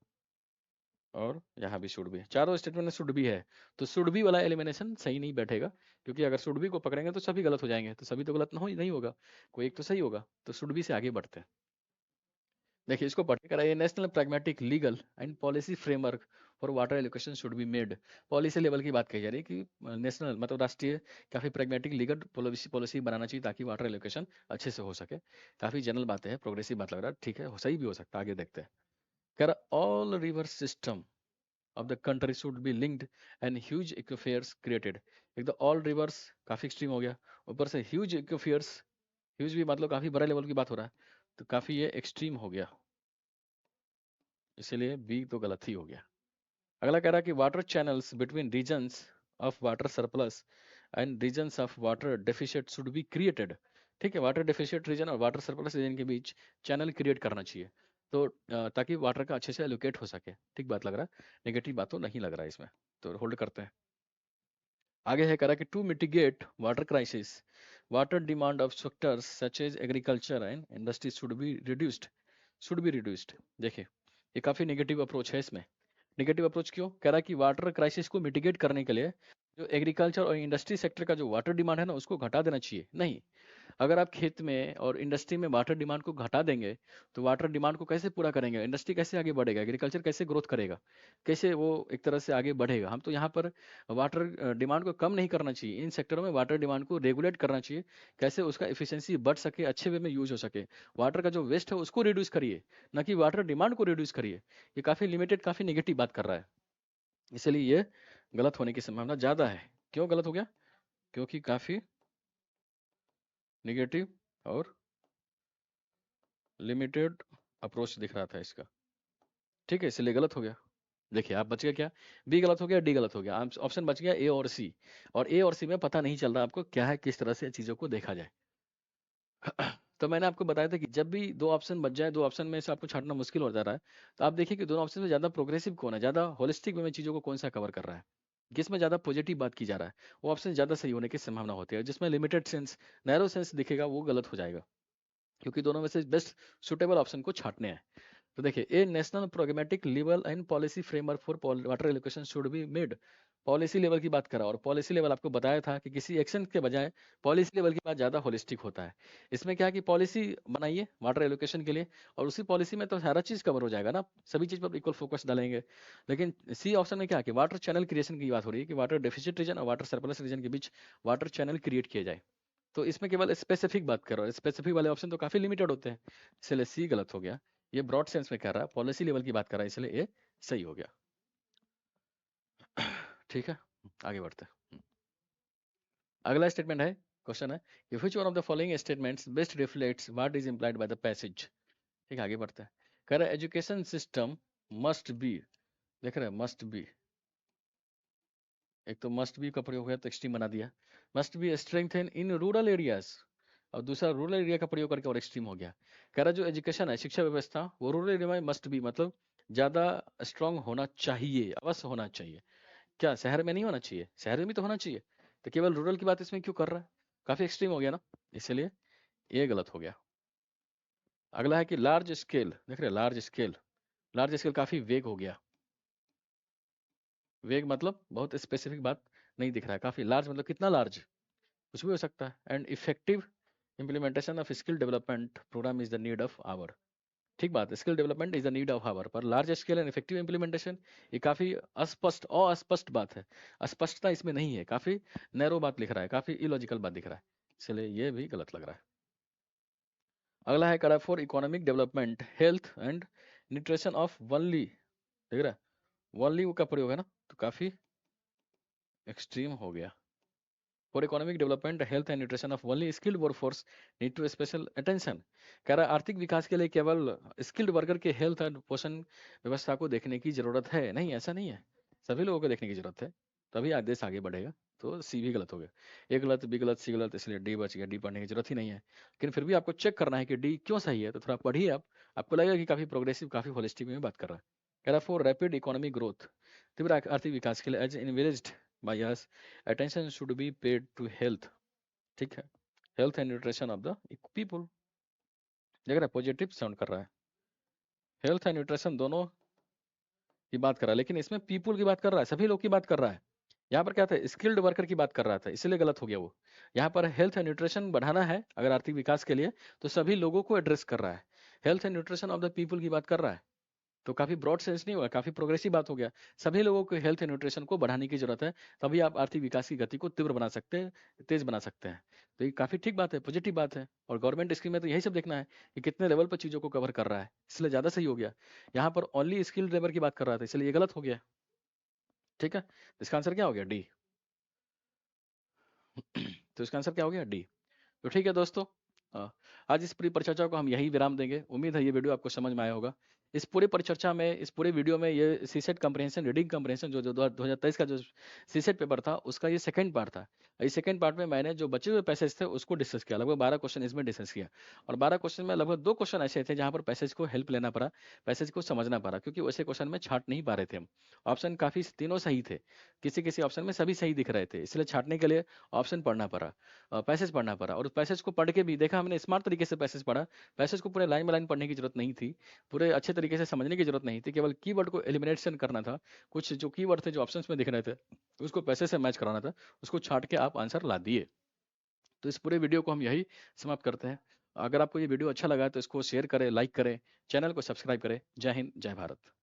और यहाँ भी शुड बी है, चारों स्टेटमेंट में शुड बी है, तो शुड बी वाला एलिमिनेशन सही नहीं बैठेगा, क्योंकि अगर शुड बी को पकड़ेंगे तो सभी गलत हो जाएंगे, तो सभी तो गलत नहीं होगा, कोई एक तो सही होगा, तो शुड बी से आगे बढ़ते हैं। देखिए इसको पढ़ कर आइए, national pragmatic legal and policy framework for water allocation should be made. Policy level की बात कही जा रही है कि नेशनल मतलब राष्ट्रीय काफी प्रैग्मेटिक लीगल पॉलिसी बनाना चाहिए ताकि वाटर एलोकेशन अच्छे से हो सके। काफी जनरल बातें हैं, प्रोग्रेसिव बात लग रहा है, ठीक है, सही भी हो सकता है, आगे देखते हैं। कह रहा all river system of the country should be linked and huge aquifers created। एक तो all rivers काफी एक्सट्रीम हो गया, ऊपर से huge aquifers, huge भी मतलब काफी बड़े लेवल की बात हो रहा है, तो काफी ये एक्सट्रीम हो गया, इसलिए बी तो गलत ही हो गया। अगला कह रहा है कि water channels between regions of water surplus and regions of water deficient should be created. ठीक है, वाटर डेफिशिएट रीजन और वाटर सरप्लस रीजन के बीच चैनल क्रिएट करना चाहिए, तो ताकि वाटर का अच्छे से एलोकेट हो सके। ठीक बात लग रहा है, नेगेटिव बात तो नहीं लग रहा है इसमें, तो होल्ड करते हैं। आगे है करा कि to mitigate water crisis water demand of sectors such as agriculture and industry should be reduced. देखिए ये काफी नेगेटिव अप्रोच है इसमें। नेगेटिव अप्रोच क्यों कह रहा है कि वाटर क्राइसिस को मिटिगेट करने के लिए जो एग्रीकल्चर और इंडस्ट्री सेक्टर का जो वाटर डिमांड है ना उसको घटा देना चाहिए। नहीं, अगर आप खेत में और इंडस्ट्री में वाटर डिमांड को घटा देंगे तो वाटर डिमांड को कैसे पूरा करेंगे, इंडस्ट्री कैसे आगे बढ़ेगा, एग्रीकल्चर कैसे ग्रोथ करेगा, कैसे वो एक तरह से आगे बढ़ेगा। हम तो यहाँ पर वाटर डिमांड को कम नहीं करना चाहिए, इन सेक्टरों में वाटर डिमांड को रेगुलेट करना चाहिए, कैसे उसका एफिशिएंसी बढ़ सके, अच्छे वे में यूज हो सके। वाटर का जो वेस्ट है उसको रिड्यूस करिए, ना कि वाटर डिमांड को रिड्यूस करिए। ये काफी लिमिटेड, काफी निगेटिव बात कर रहा है, इसलिए ये गलत होने की संभावना ज्यादा है। क्यों गलत हो गया, क्योंकि काफी निगेटिव और लिमिटेड अप्रोच दिख रहा था इसका। ठीक है, इसलिए गलत हो गया। देखिए आप बच गया क्या, बी गलत हो गया, डी गलत हो गया, ऑप्शन बच गया ए और सी। और ए और सी में पता नहीं चल रहा आपको क्या है, किस तरह से चीजों को देखा जाए। तो मैंने आपको बताया था कि जब भी दो ऑप्शन बच जाए, दो ऑप्शन में से आपको छांटना मुश्किल हो जा रहा है, तो आप देखिए कि दोनों ऑप्शन में ज्यादा प्रोग्रेसिव कौन है, ज्यादा होलिस्टिक वे में चीजों को कौन सा कवर कर रहा है, किसमें ज्यादा पॉजिटिव बात की जा रहा है, वो ऑप्शन ज्यादा सही होने की संभावना होती है। जिसमें लिमिटेड सेंस, नैरो सेंस दिखेगा वो गलत हो जाएगा, क्योंकि दोनों में से बेस्ट सुटेबल ऑप्शन को छांटने हैं। तो देखिए a national programmatic level and policy framework for water allocation should be made. Policy level की बात करा, और पॉलिसी लेवल आपको बताया था कि किसी एक्शन के बजाय पॉलिसी लेवल की बात ज्यादा होलिस्टिक होता है। इसमें क्या है कि पॉलिसी बनाइए वाटर एलोकेशन के लिए, और उसी पॉलिसी में तो सारा चीज कवर हो जाएगा ना, सभी चीज पर इक्वल फोकस डालेंगे। लेकिन सी ऑप्शन में क्या है कि वाटर चैनल क्रिएशन की बात हो रही है कि वाटर डेफिसिट रीजन और वाटर सरप्लस रीजन के बीच वाटर चैनल क्रिएट किया जाए। तो इसमें केवल स्पेसिफिक बात कर रहा हूँ, स्पेसिफिक वाले ऑप्शन तो काफी लिमिटेड होते हैं, इसलिए सी गलत हो गया। ये ब्रॉड सेंस में कर रहा है, पॉलिसी लेवल की बात कर रहा है, इसलिए ये सही हो गया। ठीक है, आगे बढ़ते हैं। अगला स्टेटमेंट है, क्वेश्चन है कि which one of the following statements best reflects what is implied by the passage. ठीक है, आगे बढ़ते हैं। कह रहा है एजुकेशन सिस्टम मस्ट बी, देख रहे हैं मस्ट बी, एक तो मस्ट बी का प्रयोग हुआ तो एक्सट्रीम बना दिया, must be strengthen in rural areas, और दूसरा रूरल एरिया का प्रयोग करके और एक्सट्रीम हो गया। कह रहा जो एजुकेशन है, शिक्षा व्यवस्था, वो रूरल एरिया में मस्ट बी मतलब ज्यादा स्ट्रांग होना चाहिए, अवश्य होना चाहिए। क्या शहर में नहीं होना चाहिए, शहर में भी तो होना चाहिए, तो केवल रूरल की बात इसमें क्यों कर रहा है, काफी एक्सट्रीम हो गया ना, इसलिए ये गलत हो गया। अगला है कि लार्ज स्केल, देख रहे लार्ज स्केल, लार्ज स्केल काफी वेग हो गया, वेग मतलब बहुत स्पेसिफिक बात नहीं दिख रहा है, काफी लार्ज मतलब कितना लार्ज, कुछ भी हो सकता है। And effective implementation of skill development programme is the need of hour. ठीक बात, skill development is the need of hour, पर large scale and effective implementation ये काफी अस्पष्ट और अस्पष्ट बात है। अस्पष्टता इसमें नहीं है, काफी नैरो बात लिख रहा है, काफी इलॉजिकल बात दिख रहा है, इसलिए ये भी गलत लग रहा है। अगला है कड़ा for economic development health and nutrition of only, देख रहा है वनली का प्रयोग है ना, तो काफी एक्सट्रीम हो गया। For economic development health and nutrition of only skilled workforce need to special attention. कह रहा है आर्थिक विकास के लिए केवल स्किल्ड वर्कर के हेल्थ एंड पोषण व्यवस्था को देखने की जरूरत है, नहीं ऐसा नहीं है, सभी लोगों को देखने की जरूरत है, तभी आज देश आगे बढ़ेगा। तो सी भी गलत हो गया, ए गलत, बी गलत, सी गलत, इसलिए डी बच गया। डी पढ़ने की जरूरत ही नहीं है, लेकिन फिर भी आपको चेक करना है कि डी क्यों सही है, तो थोड़ा पढ़िए आप, आपको लगेगा कि काफी प्रोग्रेसिव, काफी होलिस्टिक में बात कर रहा है। कह रहा फॉर रैपिड इकोनॉमिक ग्रोथ, तीव्र आर्थिक विकास के लिए as invested by us attention should be paid to health. ठीक है, health and nutrition of the people, देख रहा है पॉजिटिव साउंड कर रहा है, हेल्थ एंड न्यूट्रिशन दोनों की बात कर रहा है, लेकिन इसमें पीपल की बात कर रहा है, सभी लोग की बात कर रहा है। यहाँ पर क्या था, स्किल्ड वर्कर की बात कर रहा था, इसलिए गलत हो गया वो। यहाँ पर हेल्थ एंड न्यूट्रिशन बढ़ाना है अगर आर्थिक विकास के लिए, तो सभी लोगों को एड्रेस कर रहा है, health and nutrition of the people की बात कर रहा है, तो काफी ब्रॉड सेंस नहीं हुआ, काफी प्रोग्रेसिव बात हो गया। सभी लोगों को हेल्थ एंड न्यूट्रिशन को बढ़ाने की जरूरत है, तभी आप आर्थिक विकास की गति को तीव्र बना सकते हैं, तेज बना सकते हैं। तो ये काफी ठीक बात है, पॉजिटिव बात है, और गवर्नमेंट स्कीम में तो यही सब देखना है कि कितने लेवल पर चीजों को कवर कर रहा है, इसलिए ज्यादा सही हो गया। यहाँ पर ओनली स्किल्ड लेबर की बात कर रहा था, इसलिए ये गलत हो गया। ठीक है, तो इसका आंसर क्या हो गया, डी। तो इसका आंसर क्या हो गया, डी। तो ठीक है दोस्तों, अ, आज इस पूरी परिचर्चा को हम यही विराम देंगे। उम्मीद है ये वीडियो आपको समझ में आया होगा। इस पूरी परिचर्चा में, इस पूरे वीडियो में, ये सीसेट कंप्रहेंशन रीडिंग कंप्रहेंशन जो जो 2023 का जो सीसेट पेपर था, उसका ये सेकंड पार्ट था। इस सेकंड पार्ट में मैंने जो बचे हुए पैसेज थे उसको डिस्कस किया, लगभग 12 क्वेश्चन इसमें डिस्कस किया, और 12 क्वेश्चन में लगभग 2 क्वेश्चन ऐसे थे जहां पर पैसेज को हेल्प लेना पड़ा, पैसेज को समझना पड़ा, क्योंकि वैसे क्वेश्चन में छाट नहीं पा रहे थे हम। ऑप्शन काफी तीनों सही थे, किसी किसी ऑप्शन में सभी सही दिख रहे थे, इसलिए छाटने के लिए ऑप्शन पढ़ना पड़ा, पैसेज पढ़ना पड़ा, और पैसेज को पढ़ के भी देखा हमने, स्मार्ट तरीके से पैसेज पढ़ा। पैसेज को पूरे लाइन बाय लाइन पढ़ने की जरूरत नहीं थी, पूरे अच्छे तरीके से समझने की जरूरत नहीं थी, केवल कीवर्ड को एलिमिनेशन करना था। कुछ जो कीवर्ड थे जो ऑप्शंस में दिख रहे थे उसको पैसेज से मैच कराना था, उसको छाट के आप आंसर ला दिए। तो इस पूरे वीडियो को हम यही समाप्त करते हैं। अगर आपको ये वीडियो अच्छा लगा है तो इसको शेयर करें, लाइक करें, चैनल को सब्सक्राइब करें। जय हिंद, जय भारत।